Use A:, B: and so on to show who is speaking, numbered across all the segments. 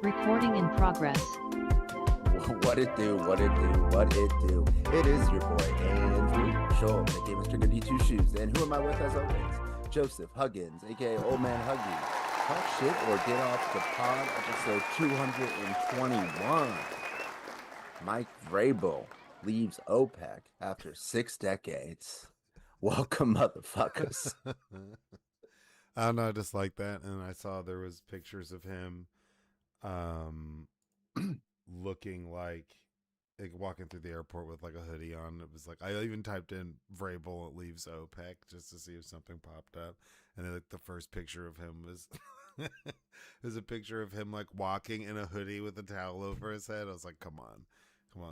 A: Recording in progress.
B: What it do, what it do, what it do. It is your boy, Andrew Schultz, aka Mr. Goody Two Shoes. And who am I with as always? Joseph Huggins, aka Old Man Huggie. Talk shit or get off the pod, episode 221. Mike Vrabel leaves Opec after 6 decades. Welcome, motherfuckers.
C: I don't know, I just like that. And I saw there was pictures of him looking like walking through the airport with like a hoodie on. It was like, I even typed in Vrabel leaves OPEC just to see if something popped up. And then like the first picture of him was there's a picture of him like walking in a hoodie with a towel over his head. I was like, come on.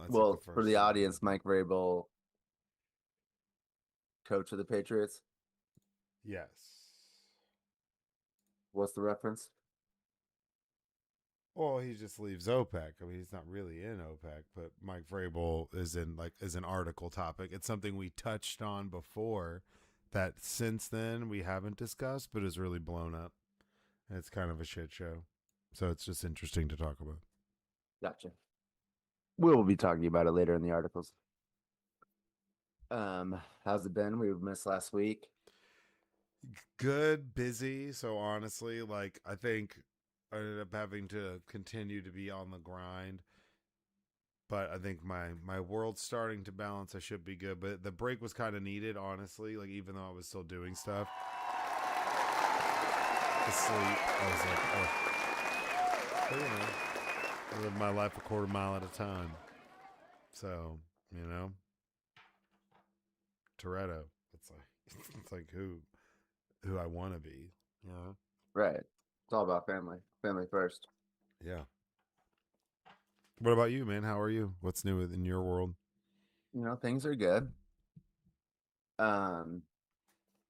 C: That's
B: well,
C: like
B: for the audience, Mike Vrabel, coach of the Patriots.
C: Yes.
B: What's the reference?
C: Well, he just leaves OPEC. I mean, he's not really in OPEC, but Mike Vrabel is an article topic. It's something we touched on before that since then we haven't discussed, but is really blown up. And it's kind of a shit show. So it's just interesting to talk about.
B: Gotcha. We'll be talking about it later in the articles. How's it been? We missed last week.
C: Good, busy. So honestly, like I think I ended up having to continue to be on the grind. But I think my world's starting to balance. I should be good. But the break was kind of needed, honestly. Like even though I was still doing stuff. To sleep, I was like, oh. But, you know, I live my life a quarter mile at a time. So, you know. Toretto. It's like who I want to be. You know?
B: Right. It's all about family. Family first.
C: Yeah. What about you, man? How are you? What's new in your world?
B: You know, things are good.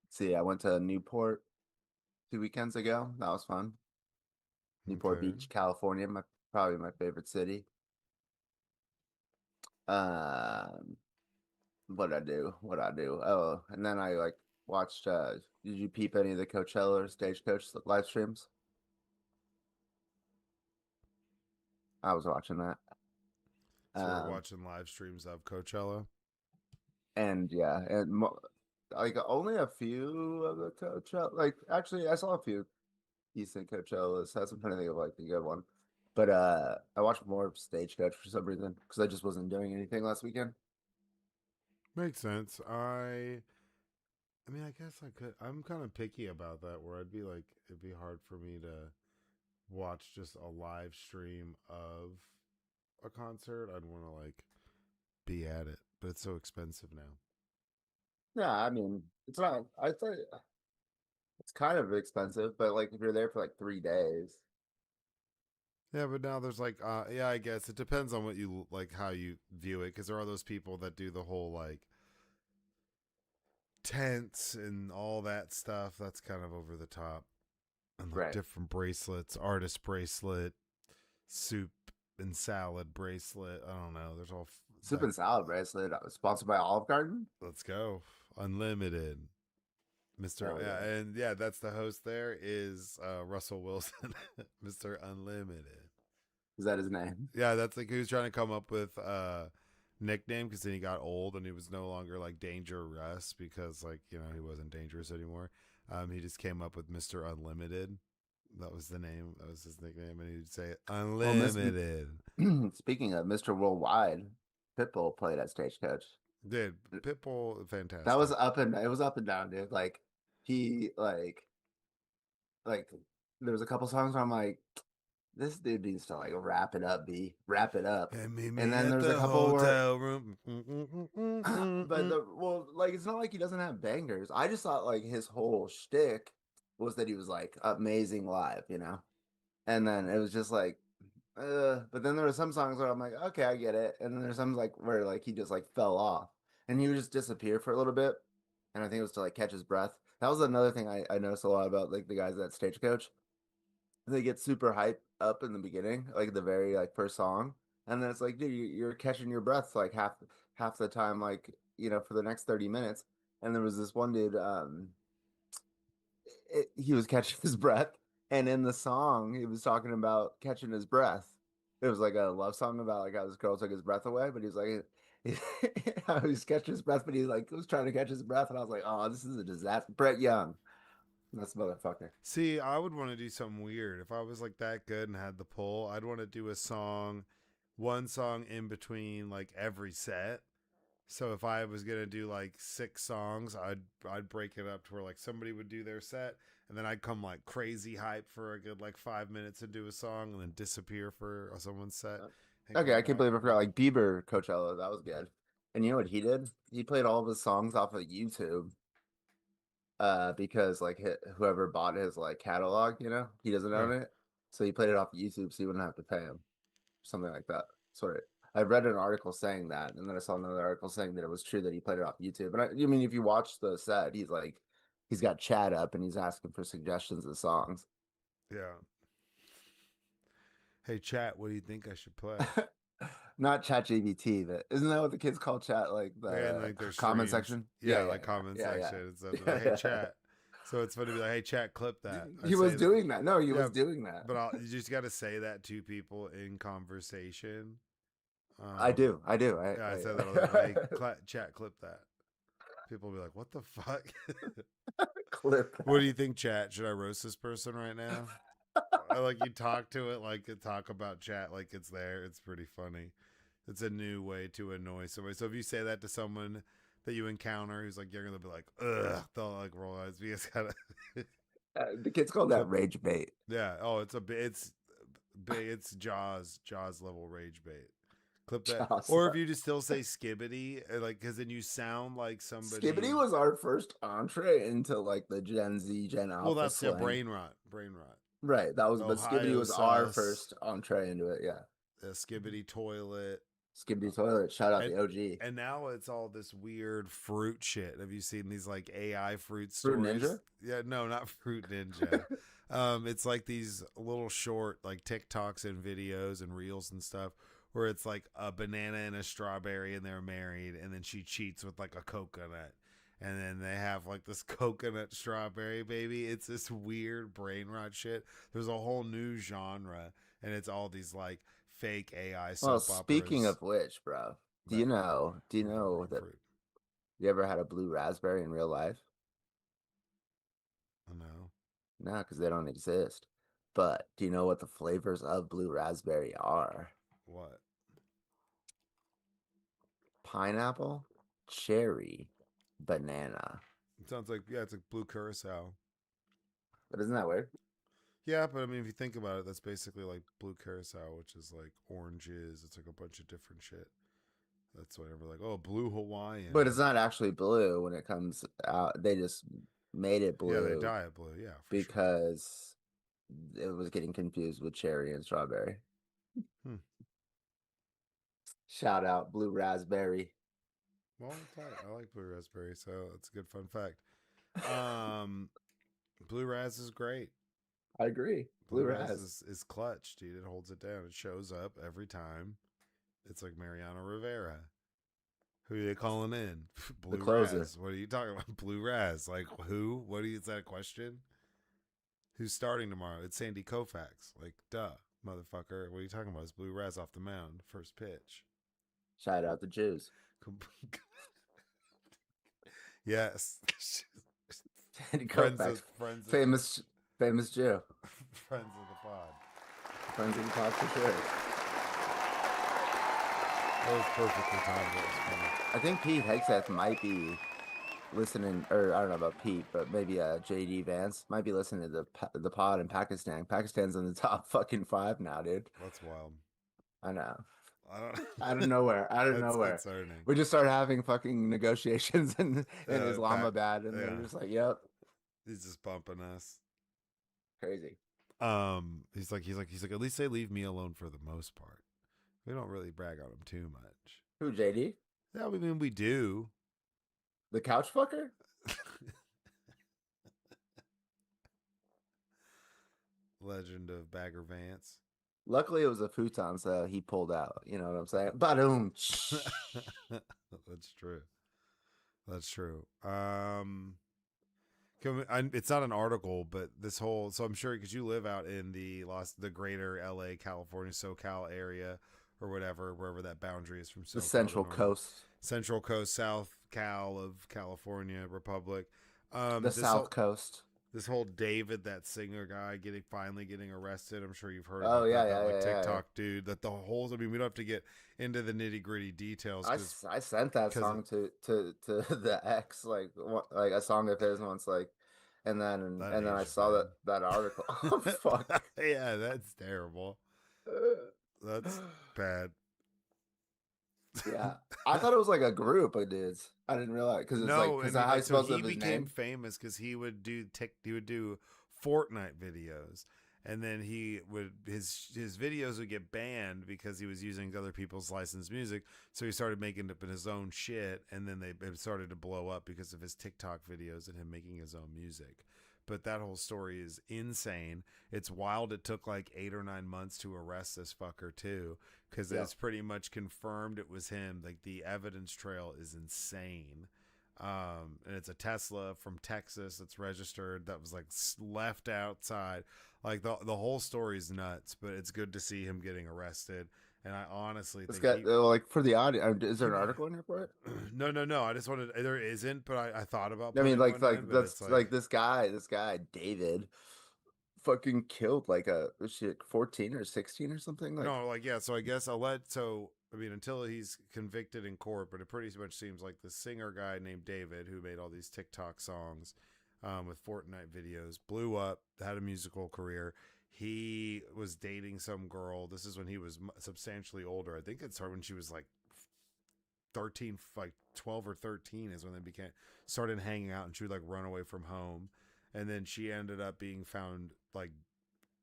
B: See, I went to Newport 2 weekends ago. That was fun. Newport
C: Okay.
B: Beach, California, probably my favorite city. What'd I do? Oh, and then I watched. Did you peep any of the Coachella or Stagecoach live streams? I was watching that.
C: So we're watching live streams of Coachella.
B: And yeah, and only a few of the Coachella. Like actually, I saw a few decent Coachellas. I was trying to think of like the good one, but I watched more of Stagecoach for some reason because I just wasn't doing anything last weekend.
C: Makes sense. I mean, I guess I could. I'm kind of picky about that. Where I'd be like, it'd be hard for me to watch just a live stream of a concert. I'd want to like be at it, but it's so expensive now.
B: Yeah, I mean, it's not. I think it's kind of expensive, but like if you're there for like 3 days.
C: Yeah, but now there's like, yeah, I guess it depends on what you like, how you view it, because there are those people that do the whole like tents and all that stuff. That's kind of over the top, and like
B: Right.
C: different bracelets, artist bracelet, soup and salad bracelet. I don't know. There's all
B: Soup and salad bracelet sponsored by Olive Garden.
C: Let's go, unlimited. Mr.
B: Yeah.
C: And yeah, that's the host. There is Russell Wilson, Mr. Unlimited.
B: Is that his name?
C: Yeah, that's like he was trying to come up with a nickname because then he got old and he was no longer like dangerous because like you know he wasn't dangerous anymore. He just came up with Mr. Unlimited. That was the name. That was his nickname, and he'd say Unlimited.
B: Speaking of Mr. Worldwide, Pitbull played at Stagecoach.
C: Dude, Pitbull, fantastic.
B: That was it was up and down, dude. Like he like there was a couple songs where I'm like, this dude needs to like wrap it up, wrap it up.
C: And
B: then there's a couple
C: hotel room.
B: But it's not like he doesn't have bangers. I just thought like his whole shtick was that he was like amazing live, you know. And then it was just like, but then there were some songs where I'm like, okay, I get it. And then there's some like where like he just like fell off and he would just disappear for a little bit. And I think it was to like catch his breath. That was another thing I noticed a lot about like the guys at Stagecoach. They get super hype up in the beginning, like the very like first song, and then it's like, dude, you're catching your breath like half the time, like you know, for the next 30 minutes. And there was this one dude, he was catching his breath, And in the song, he was talking about catching his breath. It was like a love song about like how this girl took his breath away, but he's like, how he's catching his breath, but he like was trying to catch his breath, and I was like, oh, this is a disaster. Brett Young, that's motherfucker.
C: See, I would want to do something weird. If I was like that good and had the pull, I'd want to do a song, one song in between like every set. So if I was gonna do like 6 songs, I'd break it up to where like somebody would do their set, and then I'd come like crazy hype for a good like 5 minutes and do a song, and then disappear for someone's set and
B: Okay,
C: come
B: I can't
C: back.
B: believe I forgot. Like Bieber Coachella, that was good. And you know what he did? He played all of his songs off of YouTube. Because like whoever bought his like catalog, he doesn't
C: Yeah,
B: own it, so he played it off of YouTube, so he wouldn't have to pay him, something like that. Sort of. I read an article saying that, and then I saw another article saying that it was true that he played it off YouTube. And I mean, if you watch the set, he's got chat up and he's asking for suggestions of songs.
C: yeah. Hey, chat, what do you think I should play?
B: Not chat GBT, but isn't that what the kids call chat, like
C: Yeah, and
B: the
C: like their
B: comment
C: streams,
B: section?
C: yeah,
B: Yeah, yeah,
C: like comment
B: yeah, yeah,
C: section and stuff. They're like, hey,
B: yeah.
C: chat. So it's funny to be like, hey, chat, clip that. I
B: He was
C: say that.
B: doing that. No, he
C: Yeah,
B: was doing that.
C: but you just got to say that to people in conversation.
B: I
C: Um,
B: do. I do.
C: yeah, I said that all the time. Hey,
B: I
C: chat, clip that. People will be like, what the fuck?
B: clip
C: What
B: that.
C: do you think, chat? Should I roast this person right now? I like you talk to it like you talk about chat like it's there. It's pretty funny. It's a new way to annoy somebody. So if you say that to someone that you encounter who's like you're gonna be like, ugh, they'll like roll eyes. You just gotta
B: The kids call that
C: clip.
B: rage bait.
C: Yeah. Oh, it's Jaws level rage bait. Clip that.
B: Just
C: Or if you just still say skibbity, like because then you sound like
B: Skibbity
C: somebody.
B: was our first entree into like the Gen Z, Gen
C: Well,
B: Alpha
C: that's yeah,
B: slang.
C: brain rot, brain rot.
B: Right. That was, but Skibbity
C: Ohio
B: was our
C: sus,
B: first entree into it. Yeah.
C: skibbity toilet,
B: Skibbity toilet. Shout out
C: and
B: the OG.
C: and now it's all this weird fruit shit. Have you seen these like AI fruit
B: Fruit
C: stories?
B: Ninja.
C: Yeah, no, not Fruit Ninja. It's like these little short like TikToks and videos and reels and stuff where it's like a banana and a strawberry and they're married, and then she cheats with like a coconut. And then they have like this coconut strawberry baby. It's this weird brain rot shit. There's a whole new genre, and it's all these like fake AI
B: Well,
C: soap
B: speaking
C: operas
B: of which, bro, do you
C: that
B: know? Do you
C: revolve
B: know
C: around
B: that
C: fruit.
B: you ever had a blue raspberry in real life?
C: I know
B: No, because they don't exist. But do you know what the flavors of blue raspberry are?
C: what.
B: Pineapple, cherry, banana.
C: It sounds like yeah, it's like blue curacao.
B: But isn't that weird?
C: Yeah, but I mean, if you think about it, that's basically like blue curacao, which is like oranges. It's like a bunch of different shit. That's why we're like, oh, blue
B: But
C: Hawaiian.
B: it's not actually blue when it comes out. They just made it
C: Yeah, they
B: blue
C: dye it blue. Yeah, for sure.
B: because it was getting confused with cherry and strawberry.
C: Hmm.
B: Shout out blue raspberry.
C: Well, I like blue raspberry, so it's a good fun fact. Um, blue ras is great.
B: I agree.
C: Blue
B: Blue
C: ras
B: ras.
C: is clutch, dude. It holds it down. It shows up every time. It's like Mariano Rivera. Who are they calling in?
B: The
C: Blue
B: closer.
C: Raz. What are you talking about? Blue Raz. Like who? Is that a question? Who's starting tomorrow? It's Sandy Koufax. Like, duh, motherfucker. What are you talking about? It's Blue Raz off the mound. First pitch.
B: Shout out the Jews.
C: Yes.
B: Sandy Koufax,
C: friends of the
B: famous Jew.
C: friends of the pod.
B: Friends of the pod for sure.
C: That was perfectly timed. That was funny.
B: I think Pete Hegseth might be listening, or I don't know about Pete, but maybe JD Vance might be listening to the pod in Pakistan. Pakistan's in the top fucking 5 now, dude.
C: That's wild.
B: I know.
C: I don't.
B: Out of nowhere, out of
C: That's
B: nowhere.
C: concerning.
B: We just started having fucking negotiations in
C: Back.
B: Islamabad, and they're
C: Yeah.
B: just like, "Yep,
C: He's just bumping us.
B: crazy."
C: He's like. At least they leave me alone for the most part. We don't really brag on him too much.
B: Who, JD?
C: Yeah, I mean we do.
B: The couch fucker?
C: Legend of Bagger Vance.
B: Luckily, it was a futon, so he pulled out. You know what I'm saying? Boom.
C: That's true. That's true. It's not an article, but this whole, so I'm sure because you live out in the greater LA, California, SoCal area or whatever, wherever that boundary is from
B: The
C: SoCal to
B: Central
C: normal,
B: Coast,
C: Central Coast, South Cal of California Republic.
B: the
C: This
B: South
C: whole
B: Coast.
C: David, that singer guy, finally getting arrested. I'm sure you've heard
B: Oh
C: about
B: yeah,
C: that
B: yeah,
C: like
B: yeah, yeah, yeah.
C: TikTok dude. That the whole, I mean, we don't have to get into the nitty gritty details
B: I sent that
C: because
B: song to the ex like a song of his once like,
C: that
B: and then I
C: aged
B: saw
C: bad.
B: that article. Oh fuck.
C: Yeah, that's terrible. That's bad.
B: Yeah, I thought it was like a group of dudes. I didn't realize because it's like
C: No,
B: because
C: and he
B: how he
C: like, so
B: spells
C: he
B: of his
C: became
B: name
C: famous because he would do Fortnite videos, and then he would his videos would get banned because he was using other people's licensed music. So he started making up his own shit, and then it started to blow up because of his TikTok videos and him making his own music. But that whole story is insane. It's wild. It took like 8 or 9 months to arrest this fucker too, because
B: Yeah.
C: it's pretty much confirmed it was him. Like the evidence trail is insane. And it's a Tesla from Texas that's registered that was like left outside. Like the whole story is nuts, but it's good to see him getting arrested. And I honestly
B: This
C: think
B: guy like for the audio. Is there
C: he
B: an article in here for it?
C: no. I just wanted, there isn't, but I thought about
B: I mean,
C: putting one in, but
B: that's
C: it's like
B: like this guy David fucking killed like a shit 14 or 16 or something like.
C: no, like yeah. So I guess I mean, until he's convicted in court, but it pretty much seems like the singer guy named David, who made all these TikTok songs with Fortnite videos, blew up, had a musical career. He was dating some girl. This is when he was substantially older. I think it started when she was like 13, like 12 or 13 is when they became started hanging out, and she would like run away from home. And then she ended up being found like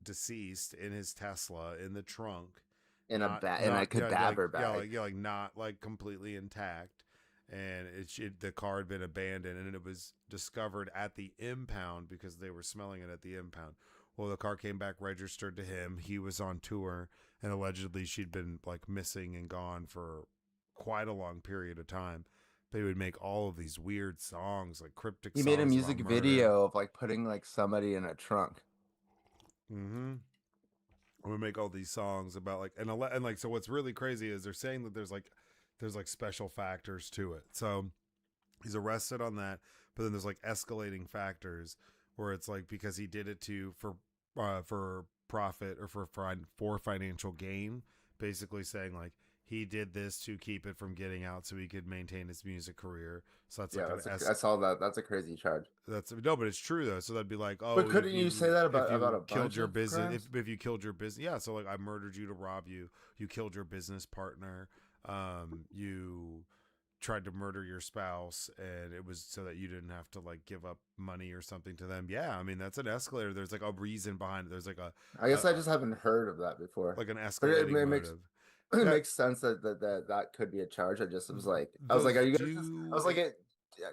C: deceased in his Tesla in the trunk,
B: In a
C: not yeah
B: cadaver bag
C: like not like completely intact, and the car had been abandoned, and it was discovered at the impound because they were smelling it at the impound. Well, the car came back registered to him. He was on tour, and allegedly she'd been like missing and gone for quite a long period of time. They would make all of these weird songs, like cryptic
B: he made a
C: songs about
B: music
C: murder.
B: video of like putting like somebody in a trunk
C: Mm-hmm. We make all these songs about like and like, so what's really crazy is they're saying that there's like special factors to it. So he's arrested on that, but then there's like escalating factors where it's like because he did it for profit or for financial gain, basically saying like he did this to keep it from getting out so he could maintain his music career. So that's
B: yeah
C: like an
B: I saw that that's a crazy charge
C: that's no, but it's true though. So that'd be like,
B: but
C: oh,
B: couldn't you say that
C: if
B: about
C: you
B: a
C: killed
B: bunch
C: your
B: of
C: business,
B: crimes
C: if you killed your business, yeah. So like, I murdered you to rob you. You killed your business partner. You tried to murder your spouse, and it was so that you didn't have to like give up money or something to them. Yeah, I mean that's an escalator. There's like a reason behind it. There's like
B: I guess I just haven't heard of that before
C: like an
B: but
C: escalating
B: it makes
C: motive.
B: it
C: That
B: makes sense that could be a charge. I just was like
C: those
B: are you guys just I
C: do
B: was like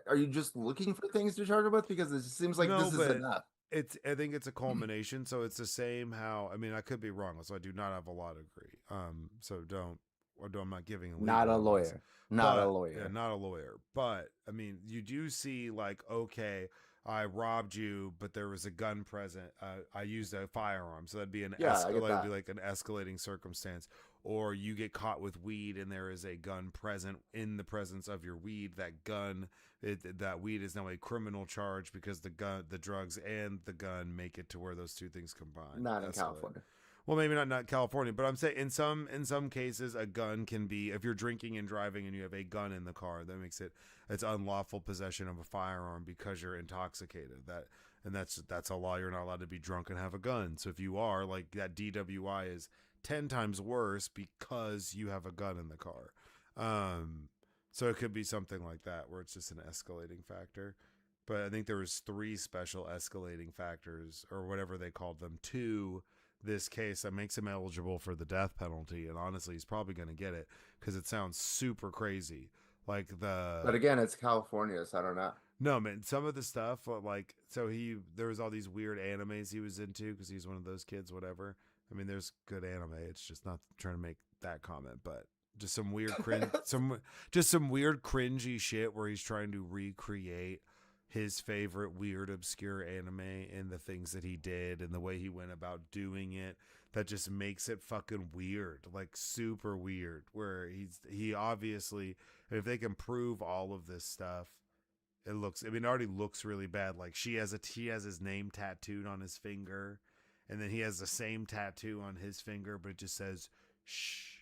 B: are you just looking for things to charge him with because it just seems like
C: no,
B: this is
C: but
B: enough.
C: I think it's a culmination. So it's the same how, I mean, I could be wrong, so I do not have a law degree. So I'm not giving
B: Not
C: legal
B: a
C: advice,
B: lawyer. Not a
C: but yeah,
B: lawyer.
C: not a lawyer. But I mean, you do see like, okay, I robbed you, but there was a gun present. I used a firearm, so that'd be
B: Yeah, I get
C: be
B: that.
C: like an escalating circumstance. Or you get caught with weed, and there is a gun present in the presence of your weed. That weed is now a criminal charge because the drugs, and the gun make it to where those two things combine.
B: Not in
C: Escalate.
B: California.
C: Well, maybe not California, but I'm saying in some cases a gun can be, if you're drinking and driving and you have a gun in the car, that makes it's unlawful possession of a firearm because you're intoxicated. That's a law. You're not allowed to be drunk and have a gun. So if you are, like, that DWI is 10 times worse because you have a gun in the car. So it could be something like that where it's just an escalating factor. But I think there was three special escalating factors or whatever they called them to this case that makes him eligible for the death penalty. And honestly, he's probably going to get it because it sounds super crazy. Like
B: But again, it's California, so I don't know.
C: no, man, some of the stuff, like, so there was all these weird animes he was into because he's one of those kids, whatever. I mean, there's good anime. It's just not trying to make that comment, but just some weird cringy shit where he's trying to recreate his favorite weird obscure anime and the things that he did and the way he went about doing it that just makes it fucking weird, like super weird, where he obviously, if they can prove all of this stuff, it looks, I mean, it already looks really bad. Like he has his name tattooed on his finger, and then he has the same tattoo on his finger, but it just says shh,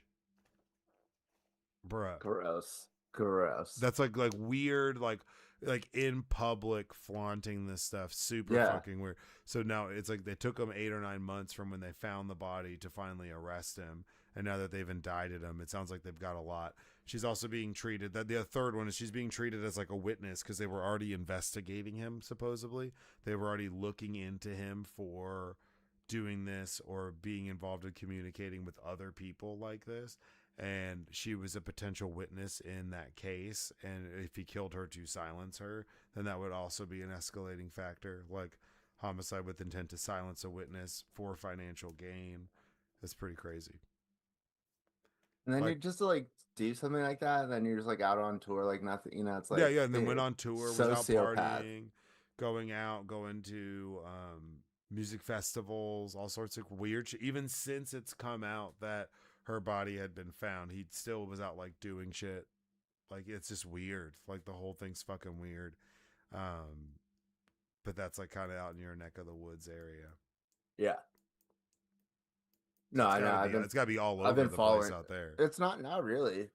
C: bruh.
B: Gross. Gross.
C: That's like weird, like in public flaunting this stuff, super
B: Yeah.
C: fucking weird. So now it's like they took him 8 or 9 months from when they found the body to finally arrest him, and now that they've indicted him, it sounds like they've got a lot. She's also being treated, that the third one is she's being treated as like a witness because they were already investigating him. Supposedly they were already looking into him for doing this or being involved in communicating with other people like this, and she was a potential witness in that case, and if he killed her to silence her, then that would also be an escalating factor, like homicide with intent to silence a witness for financial gain. That's pretty crazy.
B: And then you're
C: Like,
B: just to like do something like that, and then you're just like out on tour like nothing. It's
C: yeah,
B: like,
C: yeah, and then went
B: dude,
C: on tour, was out
B: sociopath.
C: partying, going out, going to music festivals, all sorts of weird shit. Even since it's come out that her body had been found, he still was out like doing shit. Like, it's just weird. Like, the whole thing's fucking weird. Um, but that's like kind of out in your neck of the woods area.
B: Yeah.
C: So
B: No, I know.
C: it's gotta be all
B: I've
C: over
B: been
C: the place
B: following.
C: out there.
B: It's not really.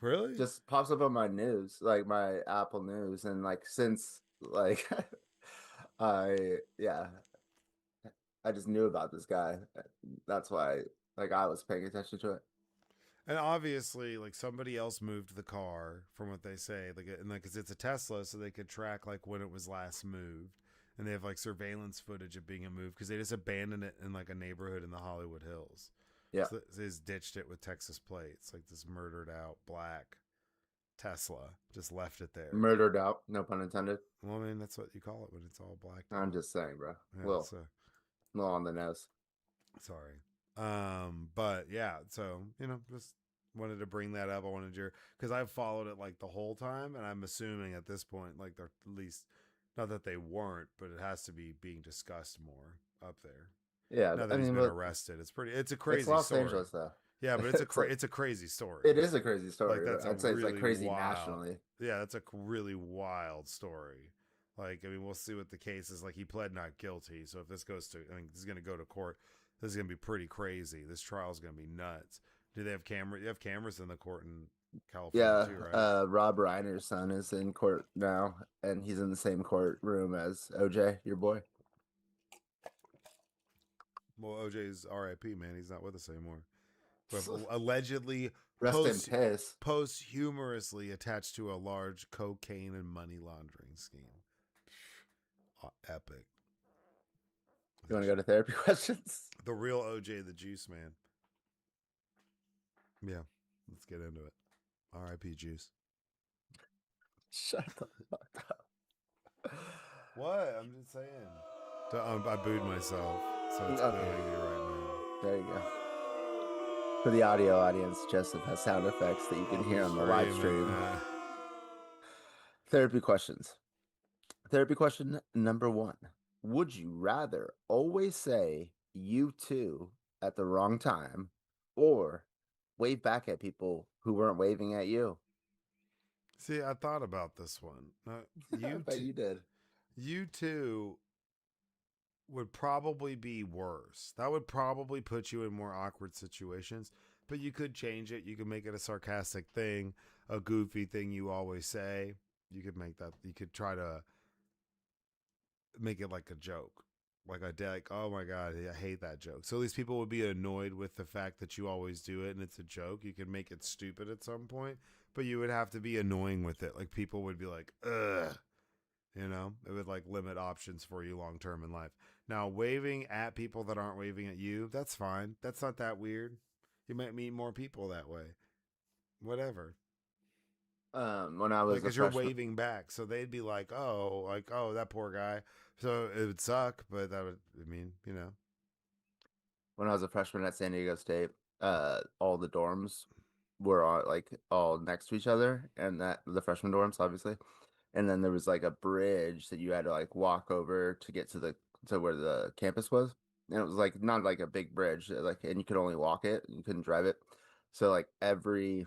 C: Really?
B: Just pops up on my news, like my Apple News, and like since like I yeah, I just knew about this guy. That's why like I was paying attention to it.
C: And obviously, like, somebody else moved the car, from what they say. Like, and like, cause it's a Tesla, so they could track like when it was last moved, and they have like surveillance footage of being moved because they just abandoned it in like a neighborhood in the Hollywood Hills.
B: Yeah,
C: So they just ditched it with Texas plates, like this murdered out black Tesla, just left it there.
B: murdered out. No pun intended.
C: Well, I mean, that's what you call it when it's all blacked
B: I'm
C: out.
B: just saying, bro.
C: Yeah,
B: Little,
C: so
B: little on the nose.
C: sorry. But yeah, so just wanted to bring that up. I wanted your, because I've followed it like the whole time, and I'm assuming at this point, like, they're at least, not that they weren't, but it has to be being discussed more up there.
B: Yeah,
C: Now
B: I
C: that he's
B: mean,
C: been
B: but
C: arrested, it's a
B: it's
C: crazy
B: Los
C: story.
B: Angeles, though.
C: Yeah, but
B: It's like
C: it's a crazy story.
B: it is a crazy
C: Like,
B: story.
C: that's
B: But
C: a
B: I'd say it's like
C: really
B: crazy
C: wild.
B: nationally.
C: Yeah, that's a really wild story. Like, I mean, we'll see what the case is. Like, he pled not guilty, so if this goes to, I mean, this is going to go to court. This is going to be pretty crazy. This trial is going to be nuts. Do they have cameras? You have cameras in the court in California
B: Yeah,
C: too, right?
B: Rob Reiner's son is in court now, and he's in the same courtroom as OJ, your boy.
C: Well, OJ's R.I.P. Man, he's not with us anymore. But allegedly
B: Rest in piss.
C: posthumously attached to a large cocaine and money laundering scheme. Epic.
B: You want to go to therapy questions?
C: The real OJ, the Juice Man. Yeah, let's get into it. R.I.P. Juice.
B: Shut the fuck up.
C: What? I'm just saying. I booed myself, so it's
B: Okay.
C: booing me right now.
B: There you go. For the audio audience, Joseph has sound effects that you can hear on the live stream. Therapy questions. Therapy question number 1. Would you rather always say you too at the wrong time or wave back at people who weren't waving at you?
C: See, I thought about this one.
B: I bet you did.
C: You too would probably be worse. That would probably put you in more awkward situations, but you could change it. You could make it a sarcastic thing, a goofy thing you always say. You could make that, you could try to make it like a joke. Like a day, like, oh my God, I hate that joke. So at least people would be annoyed with the fact that you always do it and it's a joke. You could make it stupid at some point, but you would have to be annoying with it. Like, people would be like, ugh. It would like limit options for you long term in life. Now, waving at people that aren't waving at you, that's fine. That's not that weird. You might meet more people that way. Whatever.
B: When I was
C: Like,
B: a
C: as you're
B: freshman,
C: waving back, so they'd be like, oh, that poor guy. So it would suck, but that would, I mean,
B: when I was a freshman at San Diego State, all the dorms were all, like all next to each other, and that the freshman dorms, obviously. and then there was like a bridge that you had to like walk over to get to the to where the campus was. And it was like not like a big bridge, like, and you could only walk it, you couldn't drive it. So like every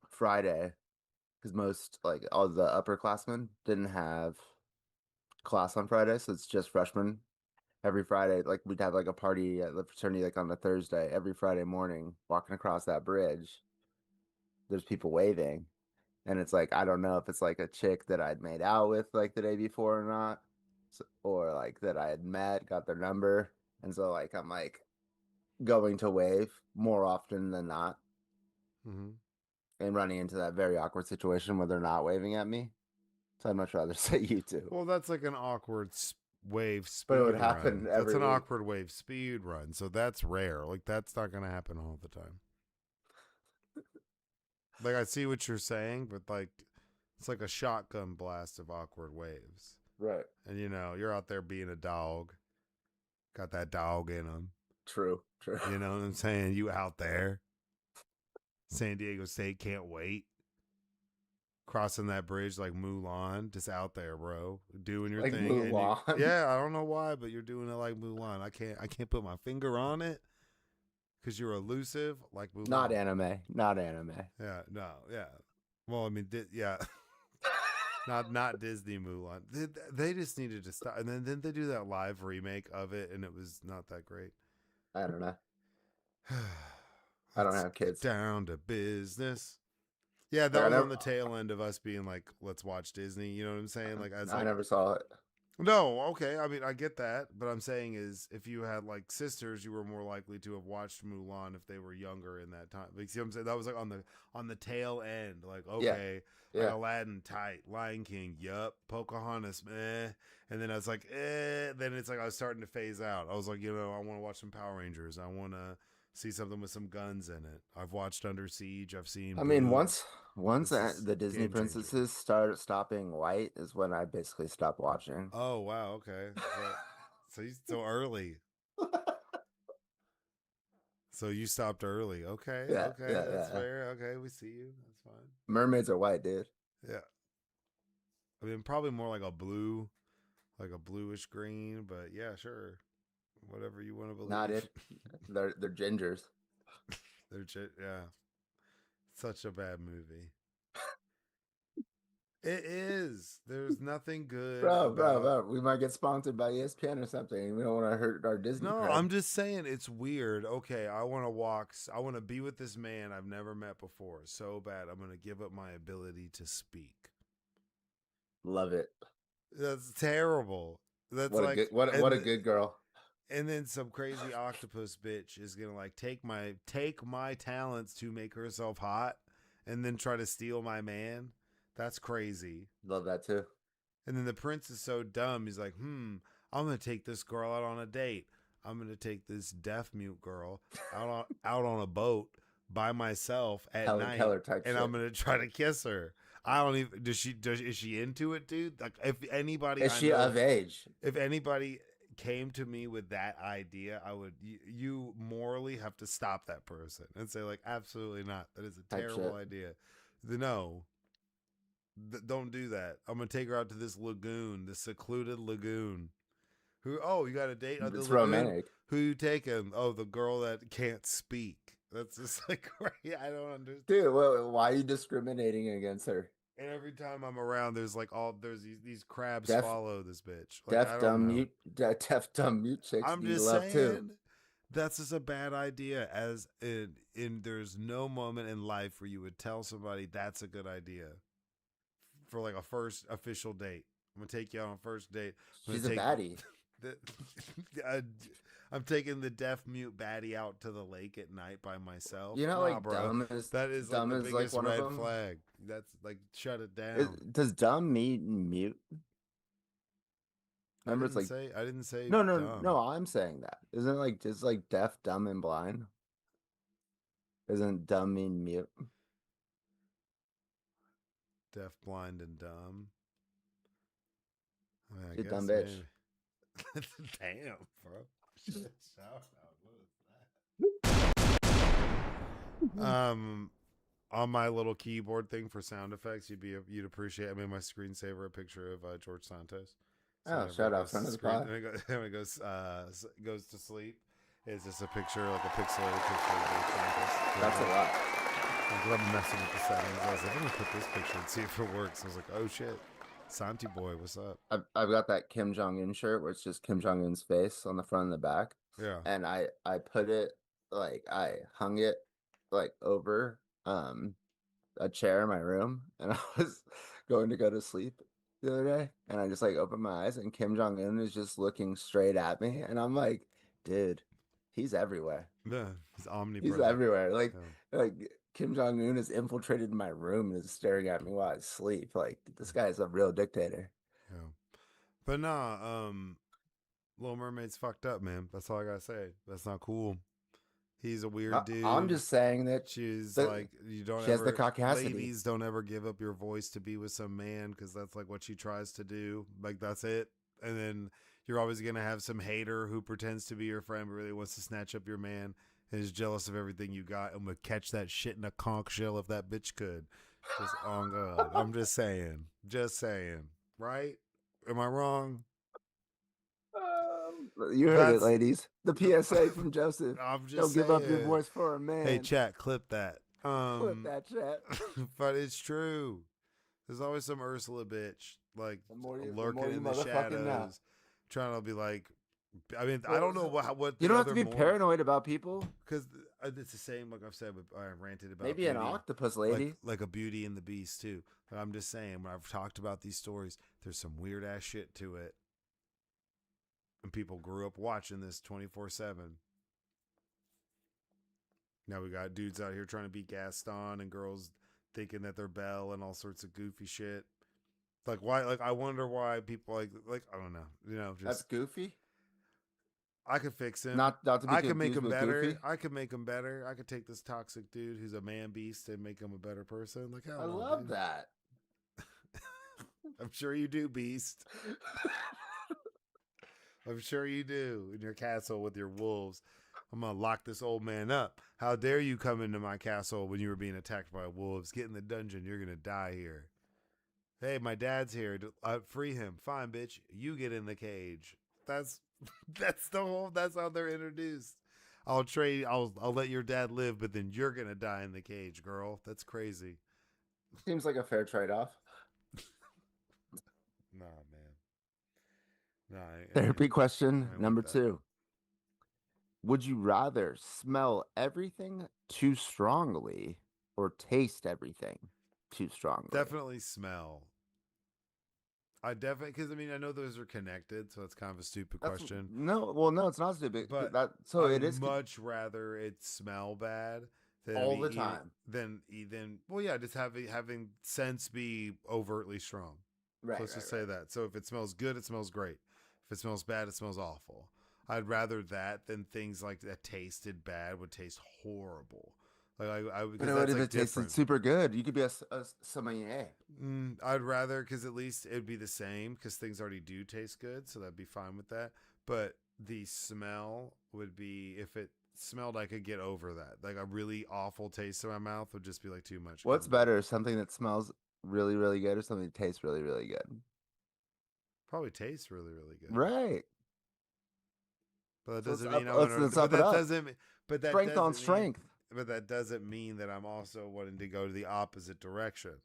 B: Friday, because most like all the upperclassmen didn't have class on Friday, so it's just freshmen. Every Friday, like we'd have like a party at the fraternity like on a Thursday. Every Friday morning, walking across that bridge, there's people waving. And it's like I don't know if it's like a chick that I'd made out with like the day before or not, or like that I had met, got their number, and so like I'm like going to wave more often than not,
C: Mm-hmm.
B: and running into that very awkward situation where they're not waving at me. So I'd much rather say you two,
C: Well, that's like an awkward wave
B: but it would
C: speed
B: happen
C: run. That's
B: every
C: an
B: week.
C: awkward wave speed run. So that's rare. Like that's not going to happen all the time. Like I see what you're saying, but like it's like a shotgun blast of awkward waves.
B: Right.
C: And you're out there being a dog, got that dog in them.
B: True. True.
C: You know what I'm saying? You out there, San Diego State can't wait. Crossing that bridge like Mulan, just out there, bro, doing your
B: Like
C: thing. And
B: Mulan.
C: yeah, I don't know why, but you're doing it like Mulan. I can't put my finger on it because you're elusive, like
B: Not
C: Mulan.
B: anime. Not anime.
C: Yeah, no, yeah. Well, I mean, yeah, not Disney Mulan. They just needed to stop, and then didn't they do that live remake of it, and it was not that great.
B: I don't know. I don't
C: Let's
B: have
C: get
B: kids.
C: down to business. Yeah, that
B: Like I
C: was on
B: never,
C: the tail end of us being like, let's watch Disney. You know what I'm saying? Like, I was
B: I
C: like,
B: never saw it.
C: no, okay. I mean, I get that, but I'm saying is if you had like sisters, you were more likely to have watched Mulan if they were younger in that time. Like, see what I'm saying? That was like on the tail end. Like,
B: Yeah.
C: okay, like
B: Yeah.
C: Aladdin, tight. Lion King, yup. Pocahontas, meh. And then I was like, eh. Then it's like I was starting to phase out. I was like, I want to watch some Power Rangers. I want to see something with some guns in it. I've watched Under Siege. I've seen
B: I mean,
C: boobs.
B: once
C: This is
B: the Disney
C: game changer.
B: princesses started stopping white is when I basically stopped watching.
C: Oh wow, okay. So you so early. So you stopped early. Okay,
B: Yeah,
C: okay,
B: yeah,
C: that's
B: yeah.
C: fair. Okay, we see you. That's fine.
B: Mermaids are white, dude.
C: Yeah. I mean, probably more like a blue, like a bluish green, but yeah, sure. Whatever you want to
B: Not
C: believe.
B: it. They're gingers.
C: Yeah. Such a bad movie. It is. There's nothing good about.
B: Bro. We might get sponsored by ESPN or something. We don't want to hurt our Disney
C: No,
B: cred.
C: I'm just saying it's weird. Okay, I want to walk. I want to be with this man I've never met before so bad. I'm going to give up my ability to speak.
B: Love it.
C: That's terrible. That's
B: What a
C: like,
B: good what a good girl.
C: and then some crazy octopus bitch is gonna like take my talents to make herself hot, and then try to steal my man. That's crazy.
B: Love that too.
C: And then the prince is so dumb. He's like, I'm gonna take this girl out on a date. I'm gonna take this deaf mute girl out on a boat by myself at
B: Helen
C: night,
B: Keller type
C: and I'm
B: shit.
C: gonna try to kiss her. I don't even is she into it, dude? Like if anybody
B: Is
C: I
B: she
C: know,
B: of age?
C: if anybody came to me with that idea, I would you morally have to stop that person and say like absolutely not. That is a
B: Type
C: terrible
B: shit.
C: idea. No, don't do that. I'm gonna take her out to this lagoon, this secluded lagoon. Who? Oh, you got a date at the
B: It's
C: lagoon?
B: romantic.
C: Who you taking? Oh, the girl that can't speak. That's just like I don't understand.
B: Dude, why are you discriminating against her?
C: And every time I'm around, there's these crabs
B: Deaf,
C: follow this bitch. Like I don't
B: dumb,
C: know.
B: deaf, dumb, mute chicks
C: I'm
B: need
C: just
B: love too.
C: saying that's just a bad idea. As in there's no moment in life where you would tell somebody that's a good idea for like a first official date. I'm gonna take you out on a first date. I'm
B: She's
C: gonna
B: a
C: take
B: baddie.
C: the, I, I'm taking the deaf mute baddie out to the lake at night by myself.
B: You know,
C: Nah,
B: like
C: bro, that is like
B: dumb
C: the
B: is like
C: biggest
B: one of
C: red
B: them.
C: flag. That's like shut it down.
B: Does dumb mean mute?
C: I
B: Remember, it's
C: didn't
B: like
C: say I didn't say
B: no.
C: dumb.
B: I'm saying that. Isn't it like just like deaf, dumb, and blind? Isn't dumb mean mute?
C: Deaf, blind, and dumb. I mean, I
B: She's a dumb
C: guess
B: bitch.
C: maybe. Damn, bro. Shit, shout out. What is that? on my little keyboard thing for sound effects, you'd appreciate. I made my screensaver a picture of George Santos. So
B: Oh,
C: whenever
B: shout
C: it
B: out
C: goes
B: friend
C: to
B: of the
C: screen,
B: pod.
C: when it goes to sleep, it's just a picture, like a pixelated picture of George
B: That's a
C: Santos.
B: lot.
C: Because I'm messing with the settings. I was like, I'm gonna put this picture and see if it works. I was like, oh shit, Santi boy, what's up?
B: I've got that Kim Jong Un shirt where it's just Kim Jong Un's face on the front and the back,
C: Yeah,
B: and I put it like I hung it like over a chair in my room, and I was going to go to sleep the other day, and I just like opened my eyes, and Kim Jong Un is just looking straight at me, and I'm like, dude, he's everywhere.
C: yeah, he's
B: He's
C: omnipresent.
B: everywhere.
C: Yeah,
B: Like Kim Jong Un has infiltrated my room and is staring at me while I sleep. Like this guy is a real dictator.
C: yeah. But nah, Little Mermaid's fucked up, man. That's all I gotta say. That's not cool. He's a weird
B: I'm
C: dude.
B: just saying that
C: She's
B: the
C: like, you don't
B: she has the
C: ever,
B: caucasity.
C: ladies don't ever give up your voice to be with some man because that's like what she tries to do. Like, that's it. And then you're always going to have some hater who pretends to be your friend but really wants to snatch up your man and is jealous of everything you got and would catch that shit in a conch shell if that bitch could. Just on God. I'm just saying. Just saying. Right? Am I wrong?
B: You heard it,
C: That's,
B: ladies. The PSA from Joseph.
C: I'm just
B: Don't give up your
C: saying.
B: voice for a
C: Hey,
B: man.
C: chat, clip that.
B: Clip that chat.
C: But it's true. There's always some Ursula bitch like
B: The more
C: lurking
B: you
C: in the
B: motherfucking know.
C: shadows, trying to be like. I mean, I
B: Well,
C: don't know what
B: you
C: the
B: don't have to
C: other
B: be
C: more
B: paranoid about people.
C: because it's the same. Like I've said, I ranted about
B: Maybe an
C: Beauty,
B: octopus lady.
C: like a Beauty and the Beast too. But I'm just saying when I've talked about these stories, there's some weird ass shit to it, and people grew up watching this 24/7. Now we got dudes out here trying to be Gaston and girls thinking that they're Belle and all sorts of goofy shit. Like why? Like I wonder why people like I don't know. You know,
B: That's
C: just
B: goofy.
C: I could fix him.
B: Not to be
C: I could make
B: confused
C: him
B: with
C: better.
B: goofy.
C: I could make him better. I could take this toxic dude who's a man beast and make him a better person. Like hell
B: I
C: no,
B: love
C: dude.
B: that.
C: I'm sure you do, beast. I'm sure you do in your castle with your wolves. I'm gonna lock this old man up. How dare you come into my castle when you were being attacked by wolves? Get in the dungeon. You're gonna die here. Hey, my dad's here. Free him. Fine, bitch. You get in the cage. That's that's the whole. That's how they're introduced. I'll trade. I'll let your dad live, but then you're gonna die in the cage, girl. That's crazy.
B: Seems like a fair trade-off.
C: Nah, man. Nah,
B: Therapy question
C: I ain't with
B: number
C: that.
B: 2. Would you rather smell everything too strongly or taste everything too strongly?
C: Definitely smell. I definitely because I mean I know those are connected, so it's kind of a stupid
B: That's
C: question.
B: no, well, no, it's not stupid.
C: But
B: That so
C: I
B: it
C: would
B: is
C: much rather it smell bad than
B: all
C: be
B: the
C: eating
B: time.
C: than well yeah just having scents be overtly strong. So
B: Right,
C: let's
B: right,
C: just say
B: right.
C: that. So if it smells good, it smells great. If it smells bad, it smells awful. I'd rather that than things like that tasted bad would taste horrible. Like I
B: But
C: because
B: what
C: that's
B: if
C: like
B: it tasted
C: different.
B: super good? You could be a sommelier.
C: I'd rather because at least it'd be the same because things already do taste good, so that'd be fine with that. But the smell would be if it smelled, I could get over that. Like a really awful taste in my mouth would just be like too much
B: What's
C: coming.
B: better, something that smells really, really good or something that tastes really, really good?
C: Probably tastes really really good,
B: Right.
C: but that
B: So
C: doesn't mean I'm gonna.
B: let's up it up.
C: But that
B: Strength on
C: doesn't mean.
B: strength.
C: But that doesn't mean that I'm also wanting to go to the opposite direction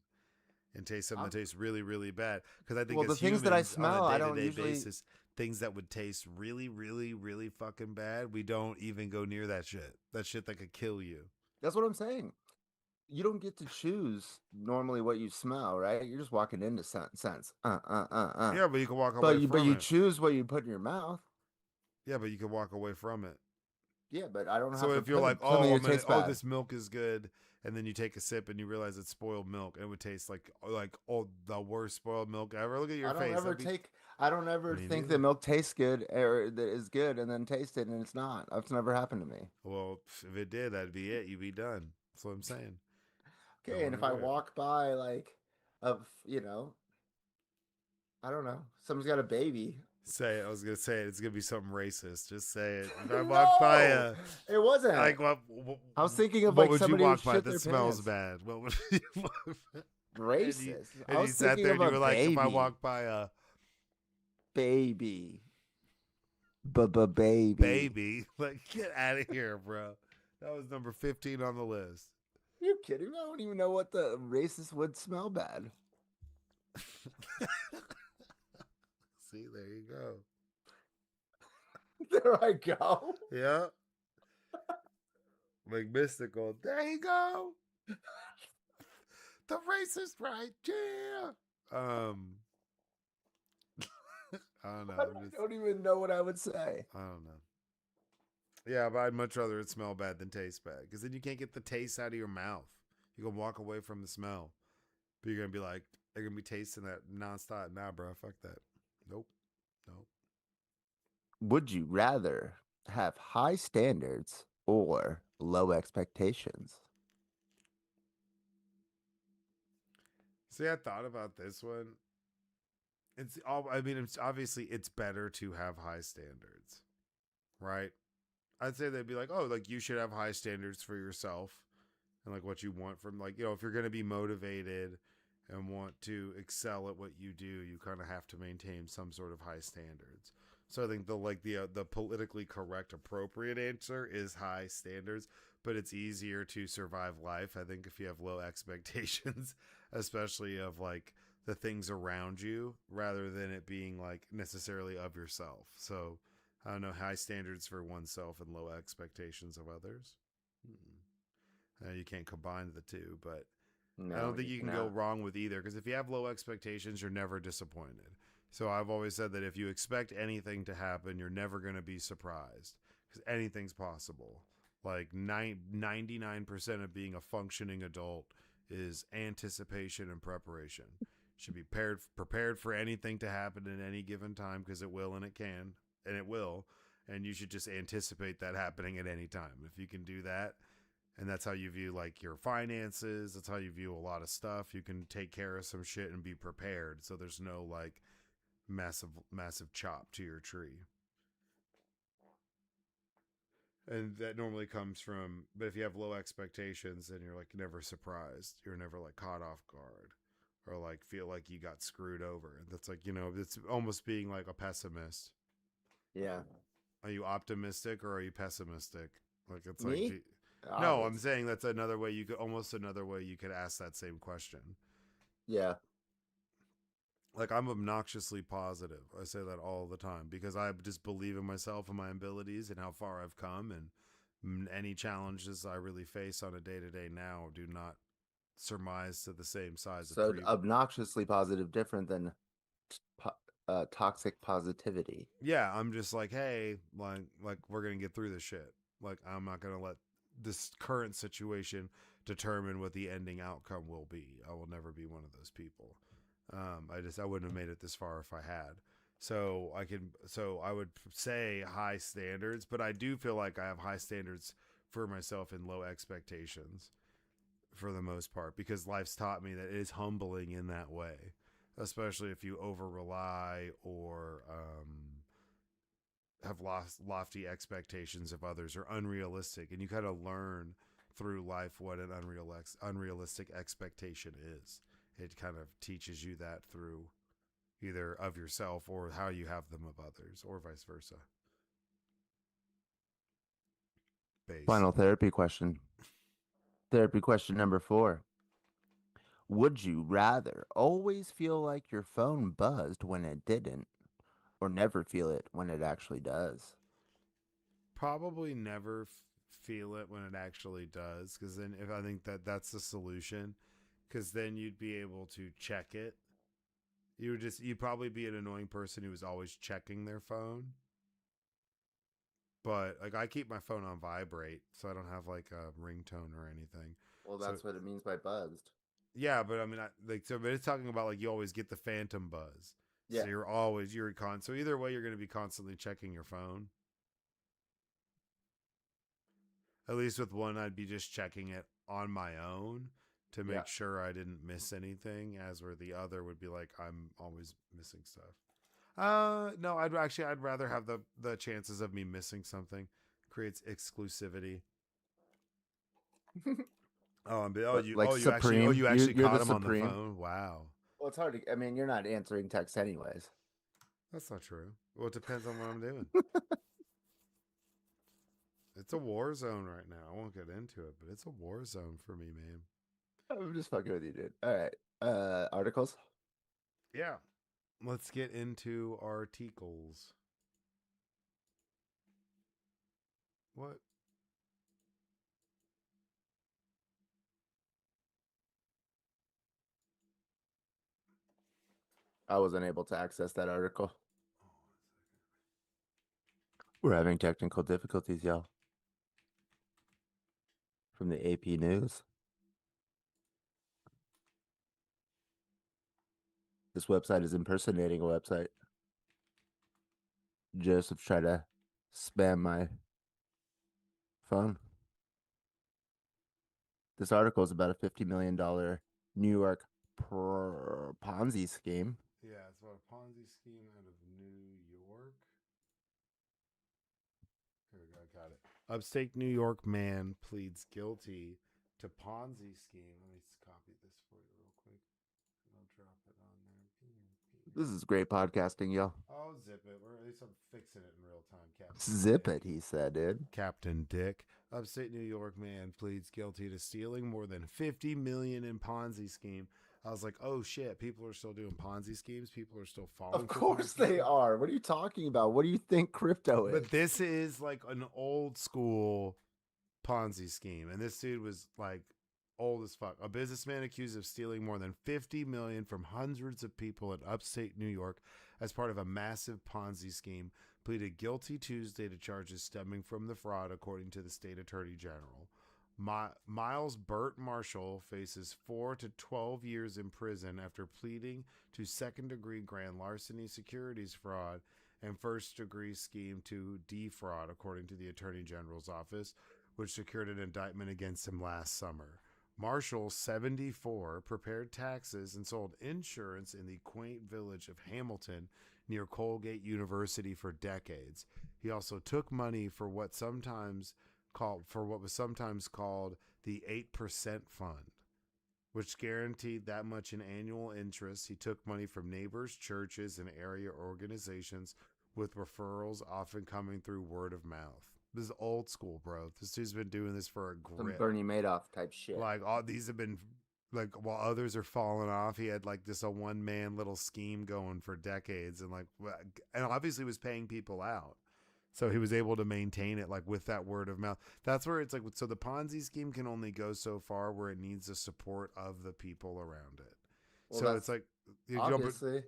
C: and taste something
B: I'm,
C: that tastes really, really bad. Because I think
B: well,
C: as
B: the things that I
C: humans, on a
B: smell, I
C: day to
B: don't
C: day
B: usually.
C: basis, things that would taste really, really, really fucking bad, we don't even go near that shit. That shit that could kill you.
B: That's what I'm saying. You don't get to choose normally what you smell, right? You're just walking into scents.
C: Yeah, but you can walk
B: But
C: away
B: you
C: from it.
B: choose what you put in your mouth.
C: Yeah, but you can walk away from it.
B: Yeah, but I don't
C: So
B: have to
C: if you're like,
B: put something
C: oh,
B: that tastes bad.
C: this milk is good, and then you take a sip and you realize it's spoiled milk, and it would taste like oh the worst spoiled milk ever. Look at your
B: I don't
C: face.
B: ever
C: That'd be
B: take. I don't ever
C: me
B: think that
C: neither.
B: milk tastes good or that is good and then taste it and it's not. That's never happened to me.
C: Well, if it did, that'd be it. You'd be done. That's what I'm saying.
B: Okay,
C: Go
B: and
C: on
B: if
C: and
B: I
C: do it.
B: walk by I don't know, someone's got a baby.
C: Say it. I was gonna say it. It's gonna be something racist. Just say it. If I walk by
B: No, it wasn't.
C: like
B: I was thinking of
C: what
B: like
C: would you
B: somebody who
C: walk by
B: shit
C: that
B: their
C: smells
B: pants.
C: bad? What would you? and you
B: Racist. I
C: and you
B: was
C: sat
B: thinking
C: there
B: of
C: and you
B: a
C: were like, if I
B: baby.
C: walk by a
B: Baby. Baby.
C: baby, like get out of here, bro. That was number 15 on the list.
B: You kidding me? I don't even know what the racist would smell bad.
C: See, there you go.
B: There I go.
C: Yeah, like mystical. There you go. The racist right, yeah. Um, I don't know.
B: I
C: I'm just,
B: don't even know what I would say.
C: I don't know. Yeah, but I'd much rather it smell bad than taste bad because then you can't get the taste out of your mouth. You can walk away from the smell, but you're gonna be like, they're gonna be tasting that nonstop. Nah, bro, fuck that. Nope, nope.
B: Would you rather have high standards or low expectations?
C: See, I thought about this one. It's all. I mean, it's obviously it's better to have high standards, right? I'd say they'd be like, oh, like you should have high standards for yourself and like what you want from like if you're gonna be motivated and want to excel at what you do, you kind of have to maintain some sort of high standards. So I think the politically correct appropriate answer is high standards, but it's easier to survive life I think if you have low expectations, especially of like the things around you rather than it being like necessarily of yourself. So I don't know, high standards for oneself and low expectations of others. You can't combine the two, but I don't
B: No,
C: think
B: you
C: you can go
B: cannot.
C: wrong with either because if you have low expectations, you're never disappointed. So I've always said that if you expect anything to happen, you're never going to be surprised because anything's possible. Like 99% of being a functioning adult is anticipation and preparation. Should be prepared for anything to happen at any given time because it will and it can and it will. And you should just anticipate that happening at any time. If you can do that, and that's how you view like your finances, that's how you view a lot of stuff, you can take care of some shit and be prepared so there's no like massive chop to your tree. And that normally comes from, but if you have low expectations then you're like never surprised, you're never like caught off guard or like feel like you got screwed over. That's like it's almost being like a pessimist.
B: Yeah.
C: Are you optimistic or are you pessimistic? Like it's like
B: Me?
C: no, I'm
B: Obvious.
C: saying that's another way you could almost another way you could ask that same question.
B: Yeah.
C: Like I'm obnoxiously positive. I say that all the time because I just believe in myself and my abilities and how far I've come and any challenges I really face on a day-to-day now do not surmise to the same size of
B: So obnoxiously positive, different than po toxic positivity.
C: yeah, I'm just like, hey, like we're gonna get through this shit. Like I'm not gonna let this current situation determine what the ending outcome will be. I will never be one of those people. I wouldn't have made it this far if I had. So I would say high standards, but I do feel like I have high standards for myself and low expectations for the most part because life's taught me that it is humbling in that way, especially if you over rely or have lost lofty expectations of others or unrealistic, and you kind of learn through life what an unrealistic expectation is. It kind of teaches you that through either of yourself or how you have them of others, or vice versa. Base.
B: Final therapy question. Therapy question number 4. Would you rather always feel like your phone buzzed when it didn't, or never feel it when it actually does?
C: Probably never feel it when it actually does, because then if I think that that's the solution, because then you'd be able to check it. You'd probably be an annoying person who was always checking their phone. But like I keep my phone on vibrate, so I don't have like a ringtone or anything.
B: Well,
C: So
B: that's what it means by buzzed.
C: yeah, but I mean, but it's talking about like you always get the phantom buzz, so
B: Yeah.
C: so either way you're going to be constantly checking your phone. At least with one, I'd be just checking it on my own to
B: Yeah.
C: make sure I didn't miss anything. As where the other would be like I'm always missing stuff. No, I'd rather have the chances of me missing something. Creates exclusivity.
B: But like Supreme,
C: You
B: you
C: actually
B: you're
C: caught
B: the
C: him on the
B: Supreme.
C: phone. Wow,
B: Well, it's hard to. I mean, you're not answering text anyways.
C: that's not true. Well, it depends on what I'm doing. It's a war zone right now. I won't get into it, but it's a war zone for me, man.
B: I'm just fucking with you, dude. All right. Articles.
C: Yeah, let's get into articles. What?
B: I wasn't able to access that article. We're having technical difficulties, y'all. From the AP News. This website is impersonating a website. Joseph tried to spam my phone. This article is about a $50 million New York Ponzi scheme.
C: Yeah, it's about a Ponzi scheme out of New York. Here we go, I got it. Upstate New York man pleads guilty to Ponzi scheme. Let me copy this for you real quick. I'll drop it on there.
B: This is great podcasting, y'all.
C: Oh, zip it. We're at least I'm fixing it in real time, Captain
B: Zip
C: Dick.
B: it, he said, dude.
C: Captain Dick. Upstate New York man pleads guilty to stealing more than $50 million in Ponzi scheme. I was like, oh shit, people are still doing Ponzi schemes. People are still falling.
B: Of course they are. What are you talking about? What do you think crypto is?
C: But this is like an old school Ponzi scheme, and this dude was like old as fuck. A businessman accused of stealing more than $50 million from hundreds of people in upstate New York as part of a massive Ponzi scheme pleaded guilty Tuesday to charges stemming from the fraud, according to the state attorney general. Miles Burt Marshall faces 4 to 12 years in prison after pleading to second-degree grand larceny, securities fraud, and first-degree scheme to defraud, according to the attorney general's office, which secured an indictment against him last summer. Marshall, 74, prepared taxes and sold insurance in the quaint village of Hamilton near Colgate University for decades. He also took money for what was sometimes called the 8% fund, which guaranteed that much in annual interest. He took money from neighbors, churches, and area organizations, with referrals often coming through word of mouth. This is old school, bro. This dude's been doing this for a
B: Some
C: grip.
B: Bernie Madoff type shit.
C: Like all these have been like while others are falling off, he had like this a one man little scheme going for decades, and and obviously was paying people out. So he was able to maintain it like with that word of mouth. That's where it's like, so the Ponzi scheme can only go so far where it needs the support of the people around it.
B: Well,
C: So it's like,
B: obviously.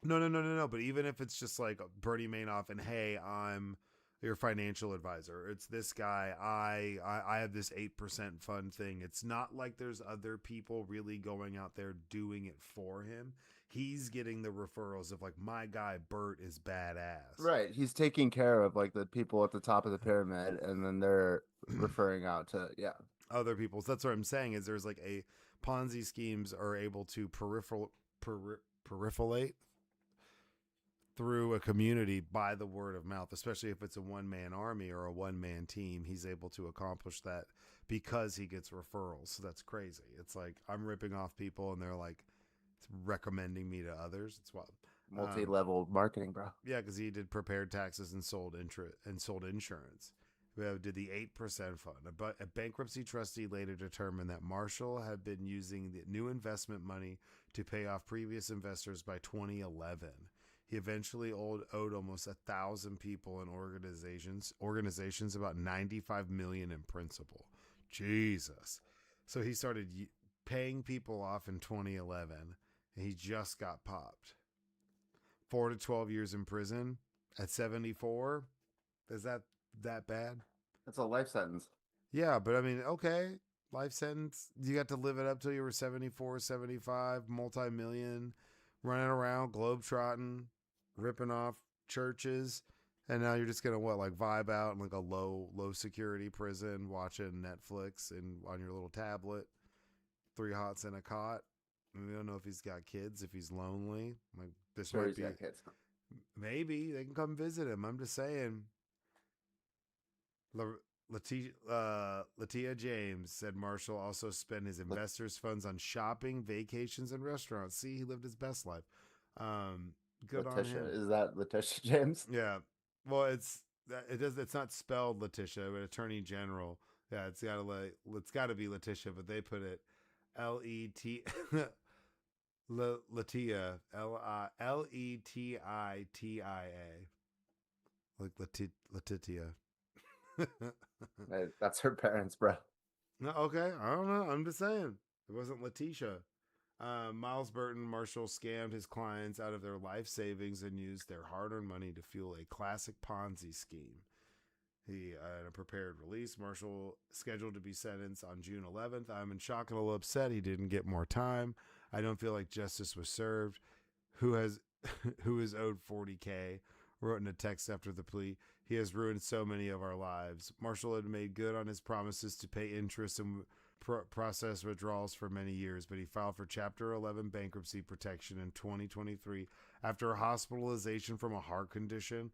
C: no. But even if it's just like Bernie Madoff and hey, I'm your financial advisor. It's this guy. I have this 8% fund thing. It's not like there's other people really going out there doing it for him. He's getting the referrals of like, my guy Bert is badass.
B: Right. He's taking care of like the people at the top of the pyramid, and then they're referring out to
C: Other people. So that's what I'm saying is there's like a Ponzi schemes are able to peripherate through a community by the word of mouth, especially if it's a one-man army or a one-man team. He's able to accomplish that because he gets referrals. So that's crazy. It's like I'm ripping off people and they're like recommending me to others. It's wild.
B: multi-level marketing, bro.
C: Yeah, because he did prepared taxes and sold insurance. We did the 8% fund. But a bankruptcy trustee later determined that Marshall had been using the new investment money to pay off previous investors by 2011. He eventually owed almost 1,000 people and organizations about $95 million in principal. Jesus. So he started paying people off in 2011, and he just got popped. 4 to 12 years in prison at 74. Is that bad?
B: That's a life sentence.
C: Yeah, but I mean, okay, life sentence. You got to live it up till you were 74, 75, multi-million, running around, globetrotting, ripping off churches, and now you're just gonna vibe out in like a low security prison, watching Netflix and on your little tablet, 3 hots in a cot. We don't know if he's got kids, if he's lonely. Like this
B: Sure,
C: might
B: he's
C: be
B: got kids.
C: maybe they can come visit him. I'm just saying. Latia James said Marshall also spent his
B: La-
C: investors' funds on shopping, vacations, and restaurants. See, he lived his best life. Um, Good on
B: Letitia,
C: him.
B: is that Letitia James?
C: Yeah. Well, it does. It's not spelled Letitia, but Attorney General. Yeah, it's got to be Letitia, but they put it Let Latia Letitia like Letitia.
B: That's her parents, bro.
C: No, okay. I don't know. I'm just saying. It wasn't Letitia. Miles Burton Marshall scammed his clients out of their life savings and used their hard earned money to fuel a classic Ponzi scheme. He, in a prepared release, Marshall scheduled to be sentenced on June 11th. I'm in shock and a little upset he didn't get more time. I don't feel like justice was served. Who has who is owed 40K? Wrote in a text after the plea. He has ruined so many of our lives. Marshall had made good on his promises to pay interest and process withdrawals for many years, but he filed for Chapter 11 bankruptcy protection in 2023 after a hospitalization from a heart condition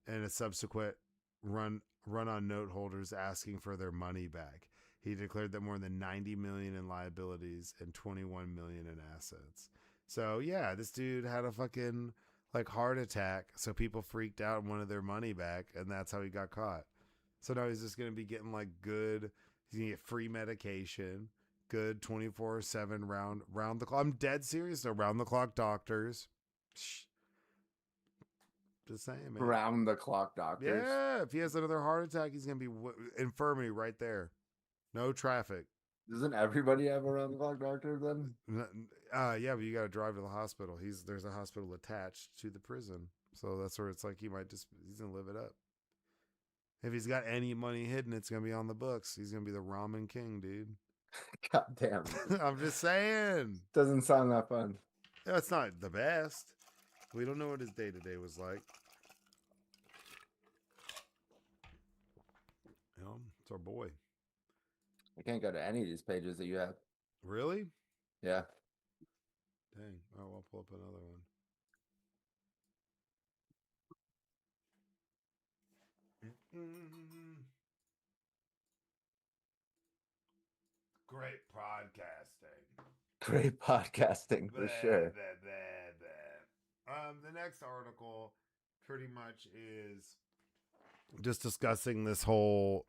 C: and a subsequent run on note holders asking for their money back. He declared that more than 90 million in liabilities and 21 million in assets. So yeah, this dude had a fucking like heart attack, so people freaked out and wanted their money back, and that's how he got caught. So now he's just gonna be getting like good. He's gonna get free medication, good 24/7 round the clock. I'm dead serious. No round the clock doctors. Shh, just saying, man.
B: Round the clock doctors.
C: Yeah, if he has another heart attack, he's gonna be infirmary right there. No traffic.
B: Doesn't everybody have a round the clock doctor then?
C: Yeah, but you got to drive to the hospital. There's a hospital attached to the prison, so that's where it's like he's gonna live it up. If he's got any money hidden, it's gonna be on the books. He's gonna be the ramen king, dude.
B: God damn.
C: I'm just saying.
B: Doesn't sound that fun.
C: Yeah, it's not the best. We don't know what his day to day was like. You know, it's our boy.
B: I can't go to any of these pages that you have.
C: Really?
B: Yeah.
C: Dang. Oh, I'll pull up another one. Great podcasting.
B: Great podcasting for sure.
C: The next article pretty much is just discussing this whole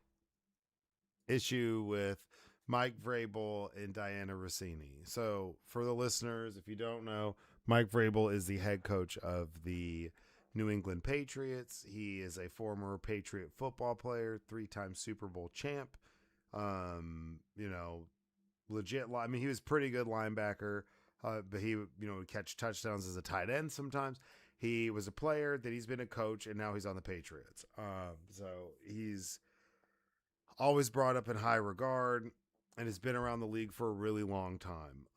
C: issue with Mike Vrabel and Diana Rossini. So, for the listeners, if you don't know, Mike Vrabel is the head coach of the New England Patriots. He is a former Patriot football player, 3-time Super Bowl champ. You know, legit. I mean, he was pretty good linebacker, but he, would catch touchdowns as a tight end sometimes. He was a player, then he's been a coach, and now he's on the Patriots. So he's always brought up in high regard and has been around the league for a really long time.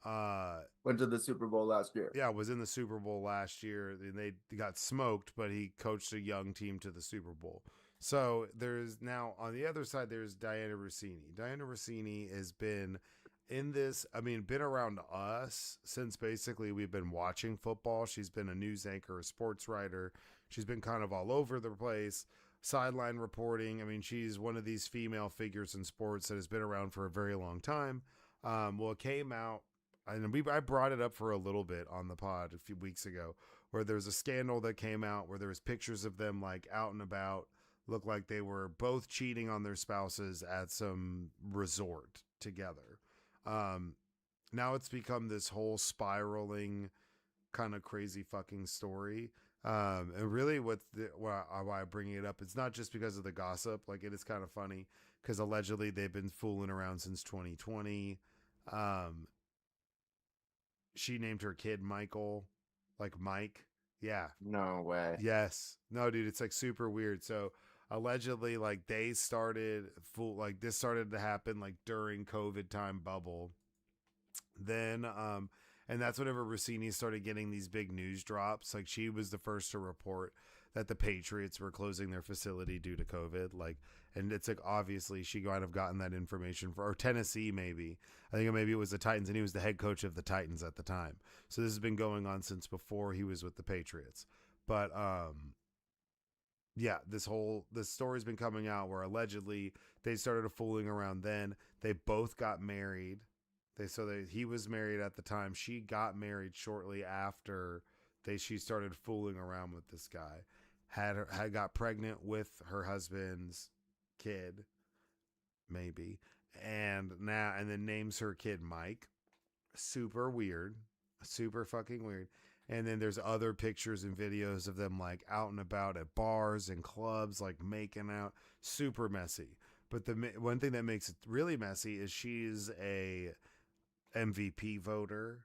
B: Went to the Super Bowl last year.
C: Yeah, was in the Super Bowl last year. And they got smoked, but he coached a young team to the Super Bowl. So there's now on the other side, there's Diana Rossini. Diana Rossini has been in this, been around us since basically we've been watching football. She's been a news anchor, a sports writer. She's been kind of all over the place, sideline reporting. She's one of these female figures in sports that has been around for a very long time. Well, it came out, and I brought it up for a little bit on the pod a few weeks ago, where there was a scandal that came out where there was pictures of them like out and about, looked like they were both cheating on their spouses at some resort together. Now it's become this whole spiraling kind of crazy fucking story. And really why I bring it up, it's not just because of the gossip. Like, it is kind of funny because allegedly they've been fooling around since 2020. She named her kid Michael, like Mike. Yeah.
B: No way.
C: Yes. No, dude, it's like super weird. So allegedly, like, this started to happen like during COVID time bubble. Then and that's whenever Rossini started getting these big news drops. Like, she was the first to report that the Patriots were closing their facility due to COVID. Like, and it's like obviously she might have gotten that information for, or Tennessee maybe. I think maybe it was the Titans, and he was the head coach of the Titans at the time. So this has been going on since before he was with the Patriots. But yeah, this story's been coming out where allegedly they started fooling around. Then they both got married. He was married at the time. She got married shortly after she started fooling around with this guy. Had got pregnant with her husband's kid, maybe, and then names her kid Mike. Super weird, super fucking weird. And then there's other pictures and videos of them like out and about at bars and clubs, like making out. Super messy. But the one thing that makes it really messy is she's a MVP voter.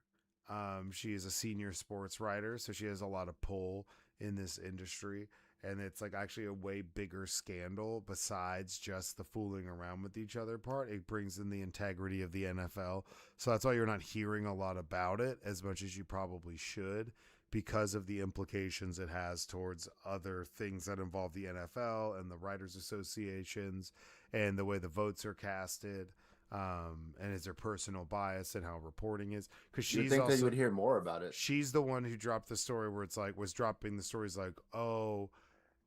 C: She is a senior sports writer, so she has a lot of pull in this industry. And it's like actually a way bigger scandal besides just the fooling around with each other part. It brings in the integrity of the NFL. So that's why you're not hearing a lot about it as much as you probably should, because of the implications it has towards other things that involve the NFL and the Writers Associations and the way the votes are casted. And is there personal bias and how reporting is? Because
B: You would
C: she's
B: think that you
C: also
B: would hear more about it.
C: she's the one who dropped the story where it's like was dropping the stories like, oh,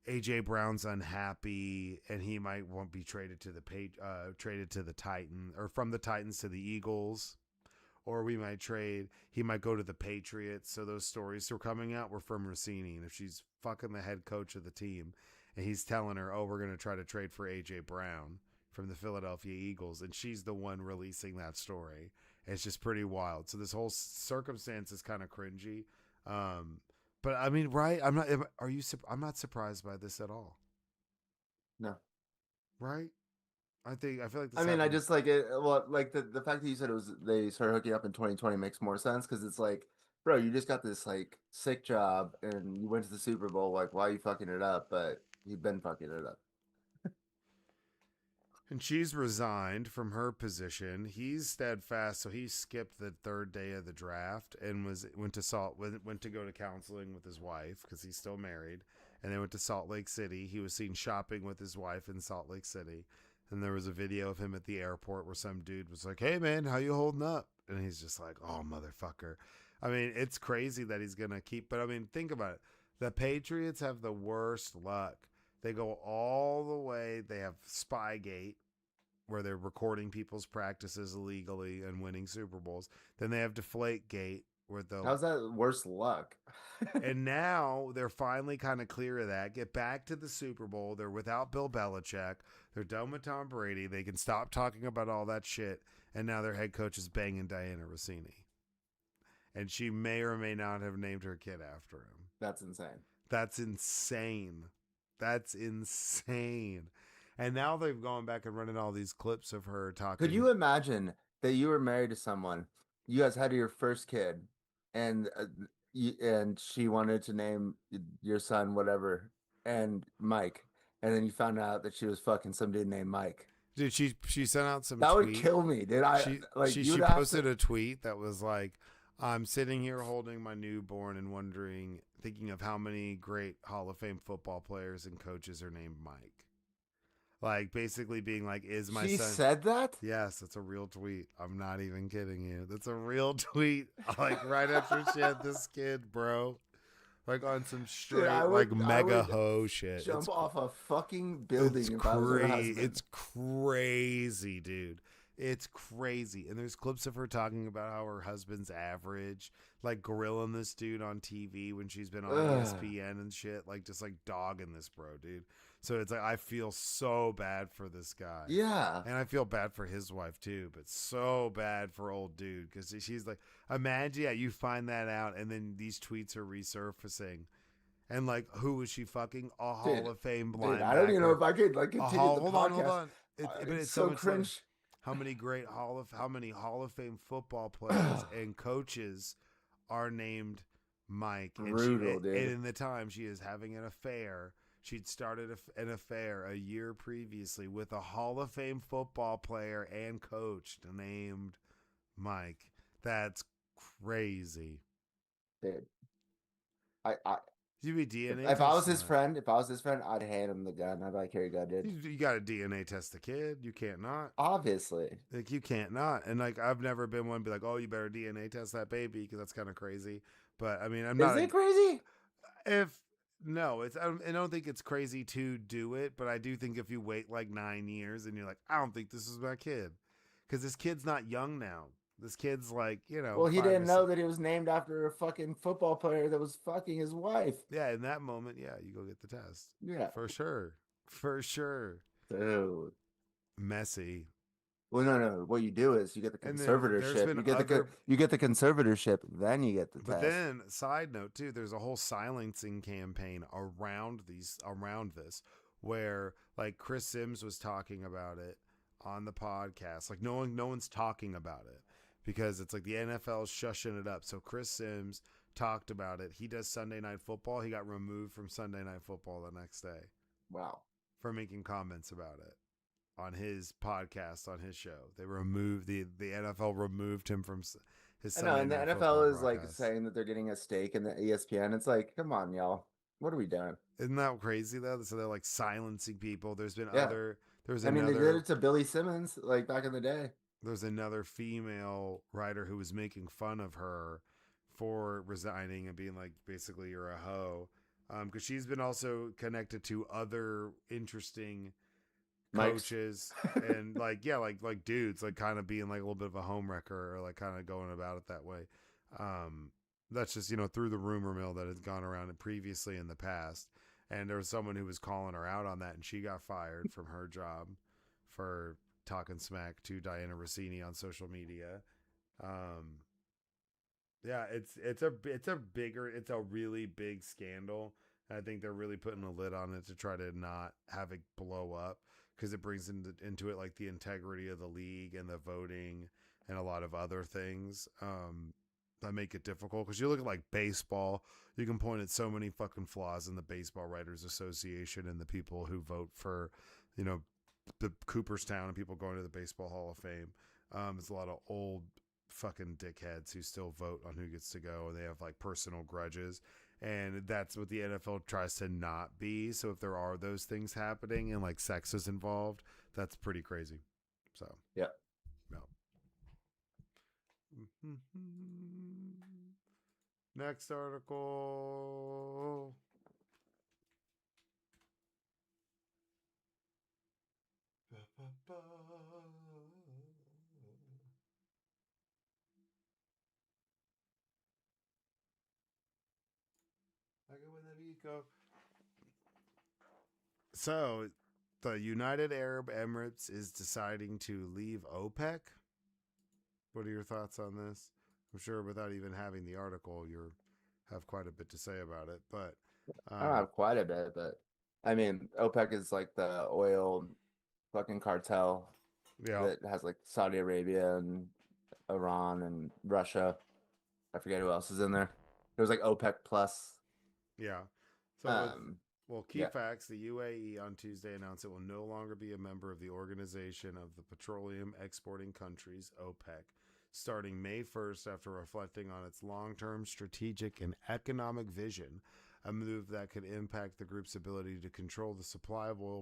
C: AJ Brown's unhappy and he might won't be traded to the Titan or from the Titans to the Eagles, or we might trade. He might go to the Patriots. So those stories were coming out were from Rossini, and if she's fucking the head coach of the team, and he's telling her, "Oh, we're gonna try to trade for AJ Brown from the Philadelphia Eagles," and she's the one releasing that story. It's just pretty wild. So this whole circumstance is kind of cringy. Um, but I mean, right? I'm not. Are you? I'm not surprised by this at all.
B: No.
C: Right? I feel like
B: I
C: this
B: mean, I
C: happened.
B: just like it. Well, like the fact that you said it was they started hooking up in 2020 makes more sense because it's like, bro, you just got this like sick job and you went to the Super Bowl. Like, why are you fucking it up? But you've been fucking it up.
C: And she's resigned from her position. He's steadfast, so he skipped the third day of the draft and went to go to counseling with his wife because he's still married. And they went to Salt Lake City. He was seen shopping with his wife in Salt Lake City. And there was a video of him at the airport where some dude was like, "Hey man, how you holding up?" And he's just like, "Oh motherfucker." I mean, it's crazy that he's gonna keep. But I mean, think about it. The Patriots have the worst luck. They go all the way. They have Spygate, where they're recording people's practices illegally and winning Super Bowls. Then they have Deflategate, where they'll.
B: How's that worse luck?
C: And now they're finally kind of clear of that. Get back to the Super Bowl. They're without Bill Belichick. They're done with Tom Brady. They can stop talking about all that shit. And now their head coach is banging Diana Rossini. And she may or may not have named her kid after him.
B: That's insane.
C: That's insane. That's insane. And now they've gone back and running all these clips of her
B: Could
C: talking.
B: you imagine that you were married to someone, you guys had your first kid, and and she wanted to name your son whatever, and Mike, and then you found out that she was fucking some dude named Mike.
C: Dude, she sent out some
B: That would
C: tweet.
B: kill me, dude. I like you
C: She
B: would have to.
C: posted a tweet that was like, "I'm sitting here holding my newborn and wondering, thinking of how many great Hall of Fame football players and coaches are named Mike." Like basically being like, "Is my
B: She
C: son?"
B: said that?
C: Yes, that's a real tweet. I'm not even kidding you. That's a real tweet. Like right after she had this kid, bro. Like on some
B: Dude,
C: straight like
B: I
C: mega
B: would
C: ho shit.
B: jump off a fucking
C: It's
B: building if I was her husband.
C: it's crazy, dude. It's crazy. And there's clips of her talking about how her husband's average, like grilling this dude on TV when she's been on
B: Ugh.
C: ESPN and shit, like just like dogging this bro, dude. So it's like I feel so bad for this guy.
B: Yeah.
C: And I feel bad for his wife too, but so bad for old dude because she's like, imagine, yeah, you find that out, and then these tweets are resurfacing, and like, who was she fucking? A Hall
B: Dude,
C: of Fame
B: dude, I don't even know
C: linebacker.
B: if I could like
C: A
B: continue
C: hall.
B: the
C: Hold
B: podcast.
C: on. But
B: It's
C: it's so
B: so
C: much funny.
B: cringe.
C: How many Hall of Fame football players and coaches are named Mike?
B: Brutal,
C: And
B: dude.
C: in the time she is having an affair. She'd started an affair a year previously with a Hall of Fame football player and coach named Mike. That's crazy.
B: Dude. I
C: You be DNA
B: If I was
C: testing
B: his
C: that.
B: friend, I'd hand him the gun. I'd be like, here you go, dude.
C: You got to DNA test the kid. You can't not.
B: Obviously.
C: Like you can't not. And like I've never been one to be like, oh, you better DNA test that baby because that's kind of crazy. But I mean, I'm
B: Is
C: not
B: it crazy?
C: if no, I don't think it's crazy to do it, but I do think if you wait like 9 years and you're like, I don't think this is my kid, because this kid's not young now. This kid's like
B: Well, he
C: five or
B: didn't know
C: six.
B: that he was named after a fucking football player that was fucking his wife.
C: Yeah, in that moment, yeah, you go get the test
B: Yeah.
C: for sure, for sure.
B: Dude.
C: Messy.
B: Well, no. What you do is you get the
C: And then there's
B: conservatorship.
C: been other.
B: You get the conservatorship, then you get the
C: But
B: test.
C: then, side note too, there's a whole silencing campaign around this, where like Chris Sims was talking about it on the podcast. Like no one's talking about it because it's like the NFL's shushing it up. So Chris Sims talked about it. He does Sunday Night Football. He got removed from Sunday Night Football the next day
B: Wow.
C: for making comments about it on his podcast on his show. They removed the NFL removed him from his
B: I know,
C: Sunday
B: and the
C: Night
B: NFL
C: Football
B: is like
C: broadcast.
B: saying that they're getting a stake in the ESPN. It's like, come on, y'all. What are we doing?
C: Isn't that crazy though? So they're like silencing people.
B: Yeah.
C: There was
B: I mean, they did
C: another
B: it to Billy Simmons like back in the day.
C: there's another female writer who was making fun of her for resigning and being like basically you're a hoe. Because she's been also connected to other interesting
B: Mike's.
C: coaches and like yeah like dudes like kind of being like a little bit of a home wrecker or like kind of going about it that way. That's just through the rumor mill that has gone around previously in the past, and there was someone who was calling her out on that and she got fired from her job for talking smack to Diana Rossini on social media. um yeah, it's a really big scandal. I think they're really putting a lid on it to try to not have it blow up because it brings into it like the integrity of the league and the voting and a lot of other things that make it difficult. Because you look at like baseball, you can point at so many fucking flaws in the Baseball Writers Association and the people who vote for, you know, the Cooperstown and people going to the Baseball Hall of Fame. It's a lot of old fucking dickheads who still vote on who gets to go and they have like personal grudges, and that's what the NFL tries to not be. So if there are those things happening and like sex is involved, that's pretty crazy. So
B: Yeah.
C: no. Next article. So, the United Arab Emirates is deciding to leave OPEC. What are your thoughts on this? I'm sure without even having the article, you have quite a bit to say about it. But
B: I don't
C: um,
B: have quite a bit, but I mean, OPEC is like the oil fucking cartel
C: yeah,
B: that has like Saudi Arabia and Iran and Russia. I forget who else is in there. There's like OPEC plus.
C: yeah. So with
B: Um,
C: key
B: yeah.
C: facts, the UAE on Tuesday announced it will no longer be a member of the Organization of the Petroleum Exporting Countries, OPEC, starting May 1st after reflecting on its long-term strategic and economic vision, a move that could impact the group's ability to control the supply of oil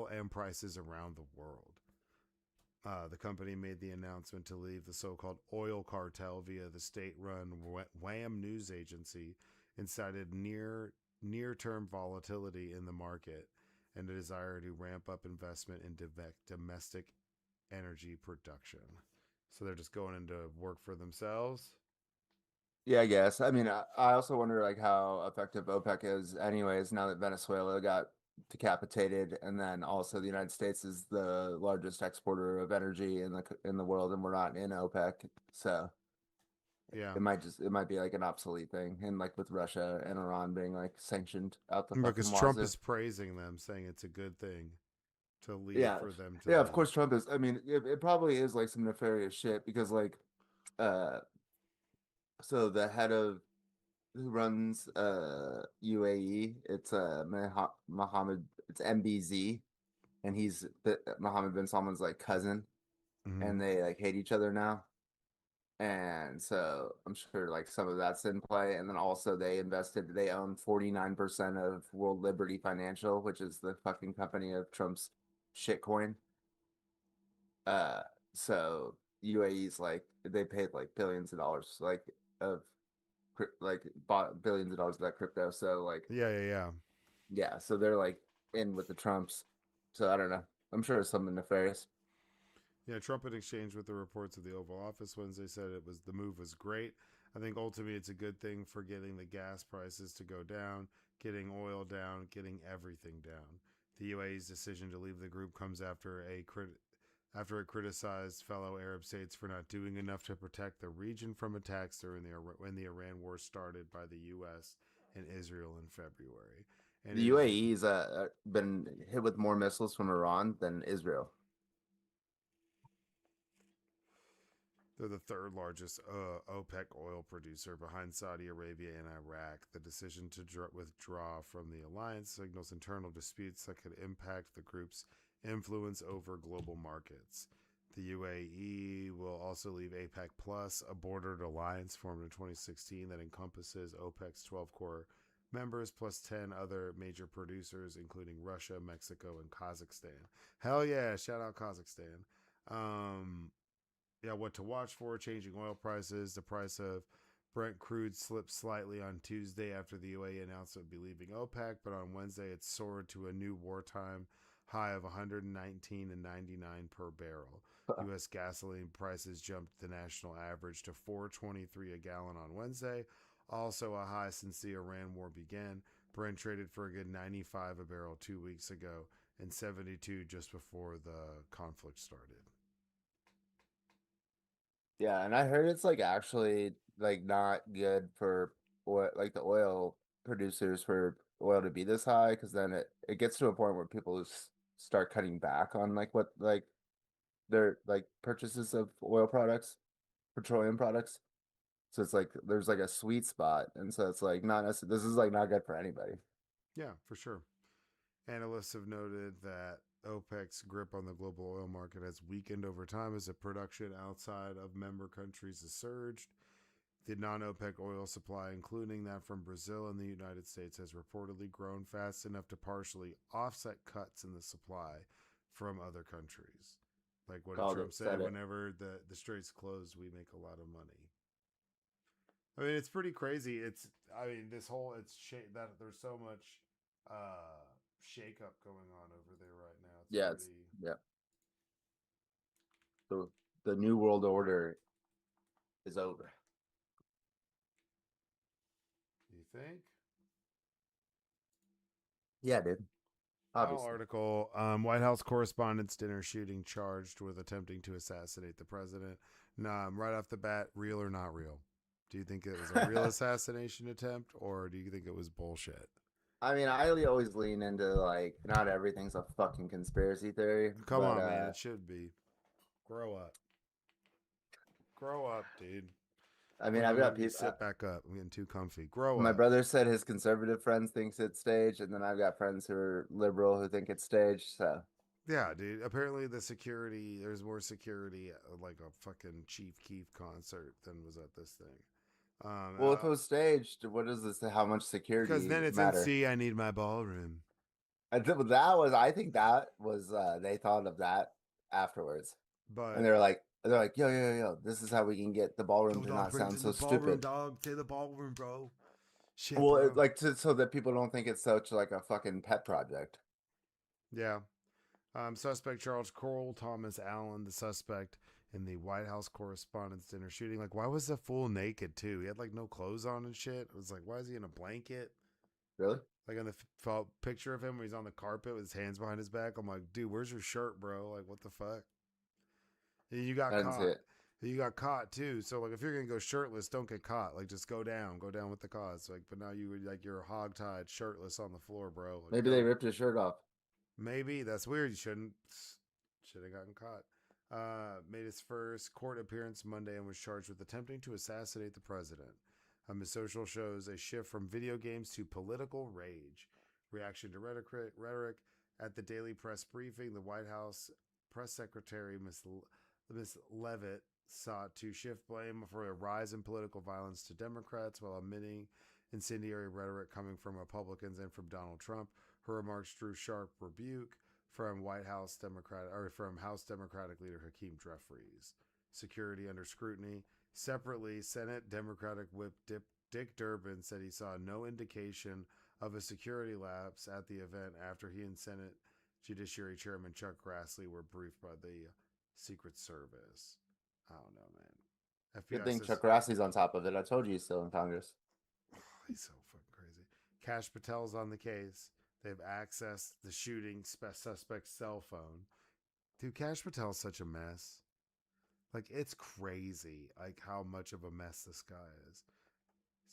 C: and prices around the world. The company made the announcement to leave the so-called oil cartel via the state-run WAM news agency and cited near-term volatility in the market and a desire to ramp up investment in domestic energy production. So they're just going into work for themselves.
B: Yeah, I guess. I mean, I also wonder like how effective OPEC is anyways, now that Venezuela got decapitated, and then also the United States is the largest exporter of energy in the world, and we're not in OPEC. So
C: Yeah,
B: it might be like an obsolete thing. And like with Russia and Iran being like sanctioned out the fucking
C: because Trump
B: wazoo.
C: is praising them, saying it's a good thing to leave
B: Yeah.
C: for them to
B: Yeah, of
C: leave.
B: course Trump is. I mean, it probably is like some nefarious shit because like uh so the head of who runs UAE. It's Mohammed. It's MBZ, and Mohammed bin Salman's like cousin,
C: Mm-hmm.
B: and they like hate each other now. And so I'm sure like some of that's in play. And then also they own 49% of World Liberty Financial, which is the fucking company of Trump's shitcoin. Uh, so UAE's like they paid like billions of dollars like of like bought billions of dollars of that crypto. So like
C: Yeah, yeah, yeah.
B: yeah, so they're like in with the Trumps. So I don't know. I'm sure it's something nefarious.
C: Yeah, Trump in exchange with the reports of the Oval Office Wednesday said the move was great. I think ultimately it's a good thing for getting the gas prices to go down, getting oil down, getting everything down. The UAE's decision to leave the group comes after it criticized fellow Arab states for not doing enough to protect the region from attacks during when the Iran war started by the U.S. and Israel in February. And
B: The
C: Israel,
B: UAE's been hit with more missiles from Iran than Israel.
C: they're the third largest OPEC oil producer behind Saudi Arabia and Iraq. The decision to withdraw from the alliance signals internal disputes that could impact the group's influence over global markets. The UAE will also leave APEC Plus, a bordered alliance formed in 2016 that encompasses OPEC's 12 core members plus 10 other major producers, including Russia, Mexico, and Kazakhstan. Hell yeah, shout out Kazakhstan. Um, yeah, what to watch for: changing oil prices. The price of Brent crude slipped slightly on Tuesday after the UAE announced it would be leaving OPEC, but on Wednesday it soared to a new wartime high of 119.99 per barrel. U.S. gasoline prices jumped the national average to 4.23 a gallon on Wednesday, also a high since the Iran war began. Brent traded for a good 95 a barrel 2 weeks ago and 72 just before the conflict started.
B: Yeah, and I heard it's like actually like not good for oil, like the oil producers for oil to be this high because then it gets to a point where people just start cutting back on like what like their like purchases of oil products, petroleum products. So it's like there's like a sweet spot, and so it's like not necessarily this is like not good for anybody.
C: Yeah, for sure. Analysts have noted that OPEC's grip on the global oil market has weakened over time as the production outside of member countries has surged. The non OPEC oil supply, including that from Brazil and the United States, has reportedly grown fast enough to partially offset cuts in the supply from other countries. Like, what did
B: Called
C: Trump
B: it,
C: say?
B: said it.
C: Whenever the straits closed, we make a lot of money. I mean, it's pretty crazy. I mean, that there's so much shake up going on over there right now. It's
B: Yeah, it's
C: pretty.
B: yeah. The the new world order is over.
C: You think?
B: Yeah, dude.
C: Final
B: Obviously.
C: article: White House Correspondents' Dinner shooting charged with attempting to assassinate the president. Nah, right off the bat, real or not real? Do you think it was a real assassination attempt, or do you think it was bullshit?
B: I mean, I always lean into like not everything's a fucking conspiracy theory,
C: Come
B: but
C: on, man, it should be. Grow up, grow up, dude.
B: I mean,
C: Hold
B: I've
C: on, let
B: got
C: me
B: people.
C: sit back up. I'm getting too comfy. Grow
B: My
C: up.
B: brother said his conservative friends thinks it's staged, and then I've got friends who are liberal who think it's staged. So,
C: Yeah, dude. Apparently, there's more security at like a fucking Chief Keef concert than was at this thing. Um,
B: well, if
C: uh,
B: it was staged, what is this? How much
C: because
B: security
C: then it's
B: matter?
C: NC. I need my ballroom.
B: I think that was they thought of that afterwards, and
C: But
B: they're like, yo, this is how we can get the ballroom
C: yo,
B: to
C: dog,
B: not
C: bring
B: sound
C: to
B: so
C: the ballroom,
B: stupid.
C: dog. To the ballroom, bro. Shit,
B: Well,
C: bro.
B: like so that people don't think it's such like a fucking pet project.
C: Yeah. Suspect Charles Cole Thomas Allen, the suspect in the White House Correspondents' Dinner shooting. Like, why was the fool naked too? He had like no clothes on and shit. It was like, why is he in a blanket?
B: Really?
C: Like on the picture of him where he's on the carpet with his hands behind his back. I'm like, dude, where's your shirt, bro? Like, what the fuck? And you got
B: I didn't see
C: caught.
B: it.
C: You got caught too. So like, if you're gonna go shirtless, don't get caught. Like, just go down with the cause. Like, but now you're hog tied, shirtless on the floor, bro. Like,
B: Maybe they
C: go.
B: ripped his shirt off.
C: Maybe that's weird. You should have gotten caught. Made his first court appearance Monday and was charged with attempting to assassinate the president. His social shows a shift from video games to political rage. Reaction to rhetoric at the daily press briefing, the White House press secretary Miss Levitt sought to shift blame for a rise in political violence to Democrats while omitting incendiary rhetoric coming from Republicans and from Donald Trump. Her remarks drew sharp rebuke from House Democratic leader Hakeem Jeffries. Security under scrutiny. Separately, Senate Democratic Whip Dick Durbin said he saw no indication of a security lapse at the event after he and Senate Judiciary Chairman Chuck Grassley were briefed by the Secret Service. I don't know, man.
B: Good
C: FBI
B: thing
C: says
B: Chuck Grassley's on top of it. I told you he's still in Congress.
C: he's so fucking crazy. Cash Patel's on the case. They've accessed the shooting suspect's cell phone. Dude, Cash Patel's such a mess. Like, it's crazy, like, how much of a mess this guy is.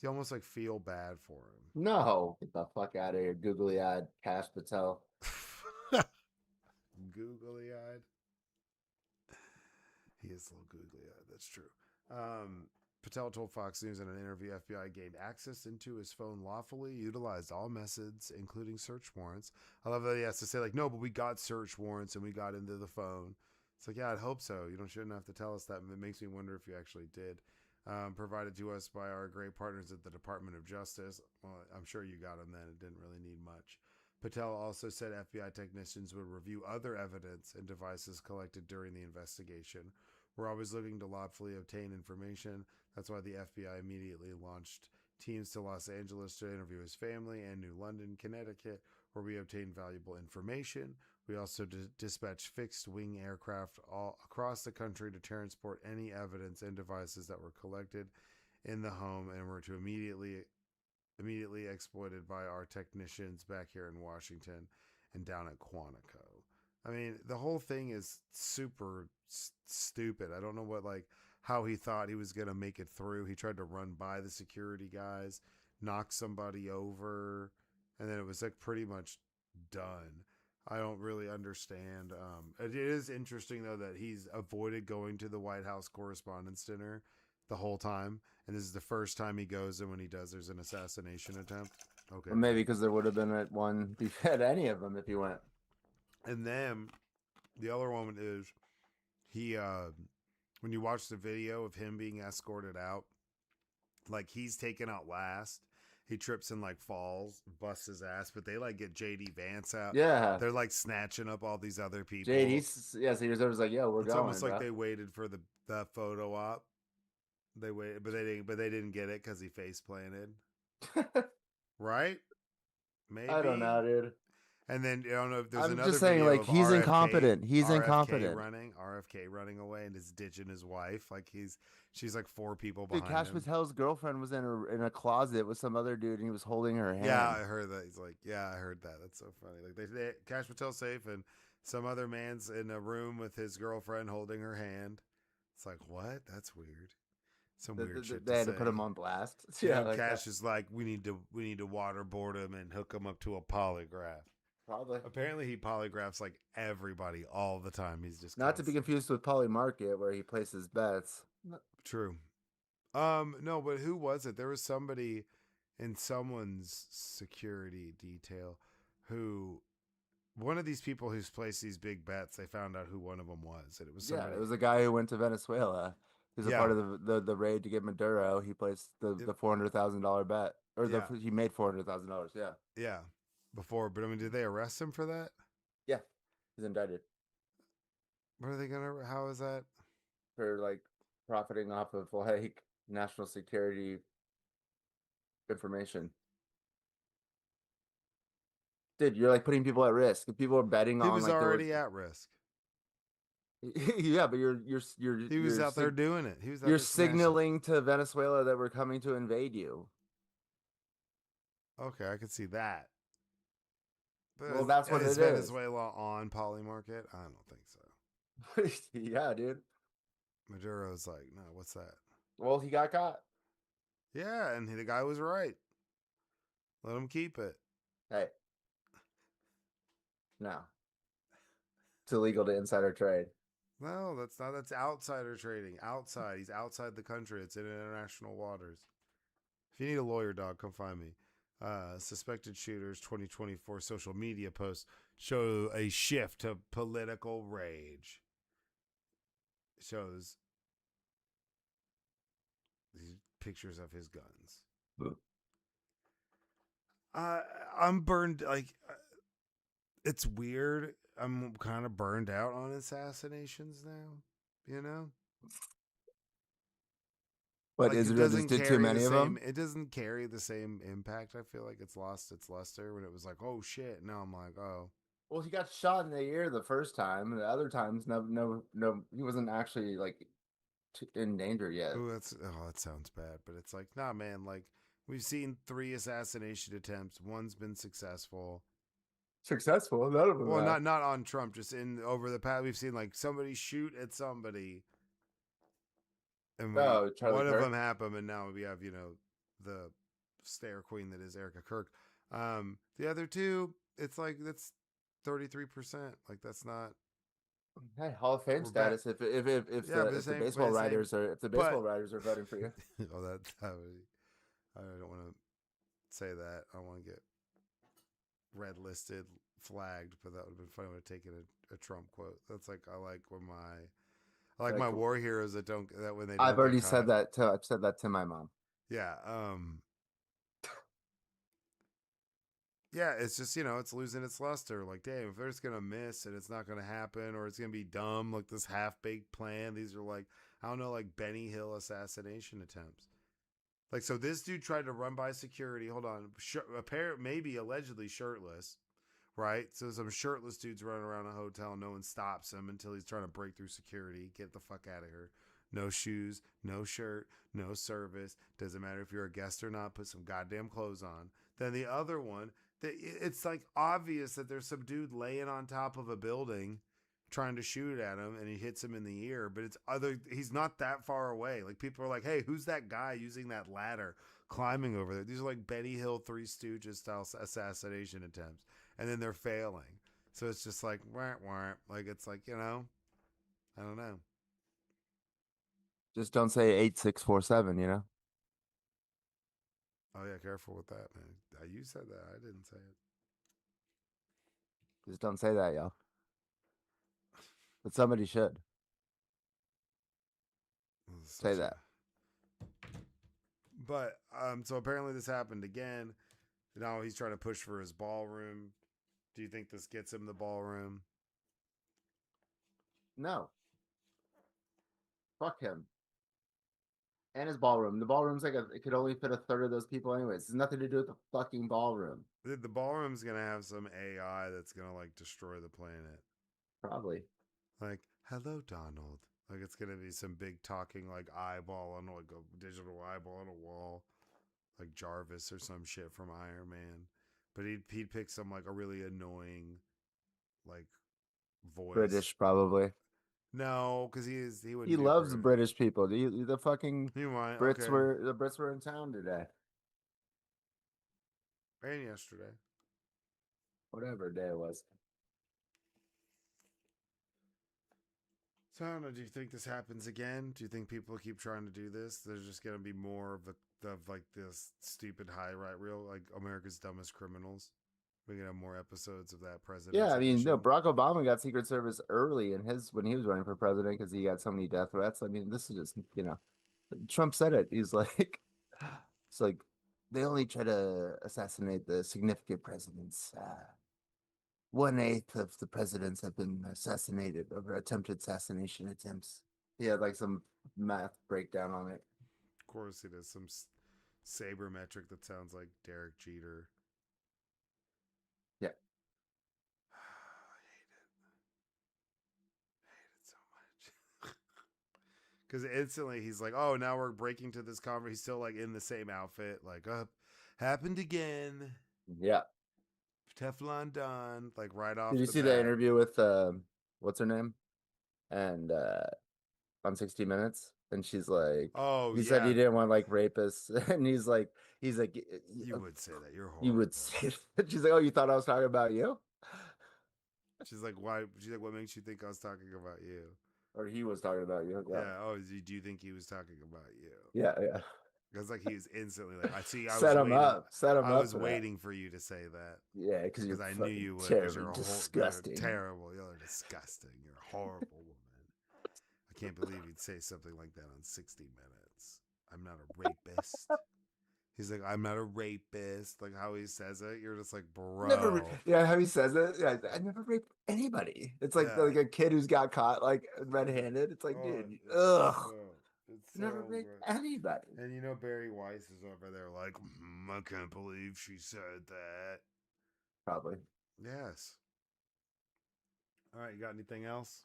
C: You almost, like, feel bad for
B: No, get the fuck out of here, googly-eyed Cash Patel.
C: him. Googly eyed. He is a little googly eyed. That's true. Patel told Fox News in an interview FBI gained access into his phone lawfully, utilized all methods, including search warrants. I love that he has to say, like, no, but we got search warrants and we got into the phone. It's like, yeah, I'd hope so. You shouldn't have to tell us that. It makes me wonder if you actually did. Provided to us by our great partners at the Department of Justice. Well, I'm sure you got them then. It didn't really need much. Patel also said FBI technicians would review other evidence and devices collected during the investigation. We're always looking to lawfully obtain information. That's why the FBI immediately launched teams to Los Angeles to interview his family and New London, Connecticut, where we obtained valuable information. We also dispatched fixed-wing aircraft all across the country to transport any evidence and devices that were collected in the home and were to immediately exploited by our technicians back here in Washington and down at Quantico. I mean, the whole thing is super stupid. I don't know how he thought he was going to make it through. He tried to run by the security guys, knock somebody over, and then it was like pretty much done. I don't really understand. It is interesting, though, that he's avoided going to the White House Correspondents' Dinner the whole time. And this is the first time he goes, and when he does, there's an assassination attempt. Okay,
B: Or maybe
C: cool.
B: because there would have been one at any of them if he went.
C: And then the other one is he, when you watch the video of him being escorted out, like he's taken out last. He trips and like falls, busts his ass, but they like get JD Vance out.
B: Yeah.
C: They're like snatching up all these other people.
B: So he was like, "Yo, we're
C: it's
B: going."
C: almost like
B: bro.
C: they waited for the photo op. They waited, but they didn't get it because he face planted. Right? Maybe.
B: I don't know, dude.
C: And then I don't know if there's
B: I'm
C: another
B: just saying,
C: video
B: like,
C: of
B: he's incompetent. He's incompetent.
C: RFK running away and is ditching his wife. Like she's like 4 people
B: Dude,
C: behind
B: Cash
C: him.
B: Patel's girlfriend was in a closet with some other dude, and he was holding her hand.
C: Yeah, I heard that. He's like, yeah, I heard that. That's so funny. Like they Cash Patel's safe and some other man's in a room with his girlfriend holding her hand. It's like, what? That's weird. Some weird shit
B: They
C: to
B: had
C: say.
B: to put him on blast.
C: Yeah, like Cash is like, we need to waterboard him and hook him up to a polygraph.
B: Probably.
C: Apparently, he polygraphs like everybody all the time. He's just
B: not to be confused with Poly Market, where he places bets.
C: True. No, but who was it? There was somebody in someone's security detail who one of these people who's placed these big bets. They found out who one of them was, and it was somebody.
B: Yeah, it was a guy who went to Venezuela. He was a part of the raid to get Maduro. He placed the $400,000 bet, or he made $400,000. Yeah.
C: Yeah. Before, but I mean, did they arrest him for that?
B: Yeah, he's indicted.
C: What are they gonna? How is that?
B: For like profiting off of like national security information. Dude, you're like putting people at risk. If people are betting on,
C: he was
B: like,
C: already at risk.
B: Yeah, but you're
C: he was out there doing it. He was.
B: You're signaling to Venezuela that we're coming to invade you.
C: Okay, I can see that. But
B: well, that's what it is.
C: Venezuela on Poly Market? I don't think
B: so. Yeah, dude.
C: Maduro's like, no, what's that?
B: Well, he got caught.
C: Yeah, and the guy was right. Let him keep it.
B: Hey. No. It's illegal to insider trade.
C: No, that's not. That's outsider trading. Outside. He's outside the country. It's in international waters. If you need a lawyer, dog, come find me. Suspected shooters 2024 social media posts show a shift to political rage. Shows pictures of his guns.
B: Mm.
C: Uh, I'm burned. Like, it's weird. I'm kind of burned out on assassinations now. You know,
B: But
C: like it
B: Israel just
C: doesn't
B: did too
C: carry the
B: many of
C: same.
B: them.
C: It doesn't carry the same impact. I feel like it's lost its luster when it was like, oh shit. Now I'm like, oh,
B: Well, he got shot in the ear the first time. The other times, no, he wasn't actually like in danger yet.
C: ooh, that sounds bad. But it's like, nah, man. Like we've seen 3 assassination attempts. One's been successful.
B: Successful, none of them
C: Well,
B: have.
C: not on Trump. Just in over the past, we've seen like somebody shoot at somebody, and we
B: Oh, Charlie
C: one of them
B: Kirk.
C: happened, and now we have the stare queen that is Erica Kirk. The other two, it's like that's 33%. Like that's not
B: Hey, Hall of Fame
C: we're back.
B: status. If
C: Yeah,
B: the
C: but the
B: if the
C: same, but
B: baseball
C: the same,
B: writers are if the baseball
C: but
B: writers are voting for you,
C: oh I don't want to say that. I don't want to get red listed, flagged, but that would have been funny. I would have taken a Trump quote. That's like I like
B: like
C: my war heroes that don't that when they
B: I've
C: don't get
B: already said
C: caught.
B: that to I've said that to my mom.
C: Yeah. Yeah, it's just, it's losing its luster. Like, damn, if they're just gonna miss and it's not gonna happen, or it's gonna be dumb, like this half baked plan. These are like, I don't know, like Benny Hill assassination attempts. Like, so this dude tried to run by security. Hold on, maybe allegedly shirtless, right? So some shirtless dudes running around a hotel. No one stops him until he's trying to break through security. Get the fuck out of here. No shoes, no shirt, no service. Doesn't matter if you're a guest or not. Put some goddamn clothes on. Then the other one, it's like obvious that there's some dude laying on top of a building trying to shoot at him and he hits him in the ear, but he's not that far away. Like people are like, hey, who's that guy using that ladder climbing over there? These are like Benny Hill Three Stooges style assassination attempts, and then they're failing. So it's just like wah, wah. Like it's like, I don't know.
B: Just don't say 8647.
C: Oh yeah, careful with that, man. You said that. I didn't say it.
B: Just don't say that, y'all. But somebody should say
C: Such a
B: that.
C: but so apparently this happened again. Now he's trying to push for his ballroom. Do you think this gets him the ballroom?
B: No, fuck him and his ballroom. The ballroom's like it could only fit a third of those people, anyways. It's nothing to do with the fucking ballroom.
C: The ballroom's gonna have some AI that's gonna like destroy the planet.
B: Probably.
C: Like, hello, Donald. Like it's gonna be some big talking like eyeball on like a digital eyeball on a wall, like Jarvis or some shit from Iron Man. But he'd pick some like a really annoying like voice.
B: British, probably.
C: No, because he
B: He
C: wouldn't do
B: loves
C: British.
B: British people. The fucking
C: He might okay.
B: The Brits were in town today.
C: And yesterday.
B: Whatever day it was.
C: So I don't know. Do you think this happens again? Do you think people keep trying to do this? There's just gonna be more of like this stupid high right real like America's Dumbest Criminals. We're gonna have more episodes of that
B: Yeah,
C: President's
B: I mean, no,
C: Edition.
B: Barack Obama got Secret Service early in his when he was running for president because he got so many death threats. I mean, this is just Trump said it. He's like, it's like they only try to assassinate the significant presidents. 1/8 of the presidents have been assassinated or attempted assassination attempts. He had like some math breakdown on it.
C: Of course, it is some sabermetric that sounds like Derek Jeter.
B: Yeah,
C: I hate it so much. Because instantly he's like, "Oh, now we're breaking to this conference." He's still like in the same outfit, like, happened again."
B: yeah.
C: Teflon Don, like right
B: Did
C: off
B: you
C: the
B: see the
C: bat.
B: interview with what's her name? And on 60 Minutes, and she's like,
C: Oh
B: he said he
C: yeah,
B: didn't want like rapists, and he's like,
C: you would say that. You're
B: you would
C: horrible.
B: say that. She's like, oh, you thought I was talking about you,
C: She's like, why? She's like, what makes you think I was talking about you?
B: or he was talking about you? Yeah,
C: Yeah. Oh, do you think he was talking about you?
B: yeah, yeah.
C: Because like he was instantly like, I see. I was
B: Set him
C: waiting.
B: up, set him
C: I
B: up
C: was
B: for that.
C: waiting for you to say that
B: Yeah, because you're
C: because I knew
B: fucking
C: you would. Because
B: terribly
C: you're a you're
B: disgusting.
C: terrible. You're disgusting. You're a horrible woman. I can't believe you'd say something like that on 60 Minutes. I'm not a rapist. He's like, I'm not a rapist. Like how he says it, you're just like,
B: Never,
C: bro.
B: yeah, how he says it. Yeah, I never raped anybody. It's
C: Yeah.
B: like a kid who's got caught like red-handed. It's like,
C: Oh,
B: dude,
C: it's
B: ugh,
C: so it's
B: I never
C: so
B: raped
C: great.
B: anybody.
C: And you know Barry Weiss is over there like, I can't believe she said that.
B: Probably.
C: Yes. All right, you got anything else?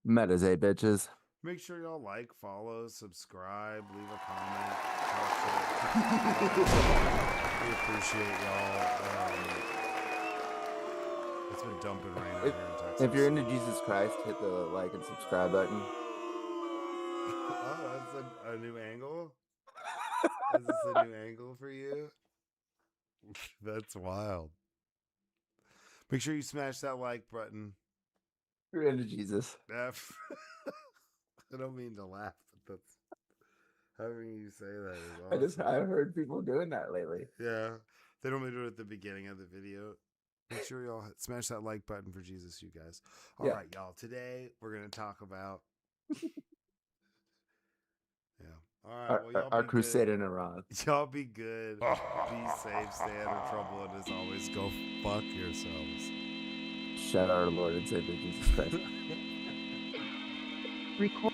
B: Metas, eh, bitches.
C: Make sure y'all like, follow, subscribe, leave a comment, we appreciate y'all. It's been dumping rain out
B: If,
C: here in
B: if
C: Texas.
B: you're into Jesus Christ, hit the like and subscribe button.
C: Oh, that's a new angle? Is this a new angle for you? That's wild. Make sure you smash that like button.
B: If you're into Jesus.
C: I don't mean to laugh, but that's having you say that is
B: I
C: awesome.
B: heard people doing that lately.
C: Yeah. They normally do it at the beginning of the video. Make sure y'all smash that like button for Jesus, you guys. All
B: Yeah.
C: right, y'all. Today we're gonna talk about yeah. All right. Well, y'all
B: Our
C: be good.
B: crusade in Iran.
C: Y'all be good. Be safe. Stay out of trouble, and as always, go fuck yourselves.
B: Shout out our Lord and Savior Jesus Christ.
A: Record.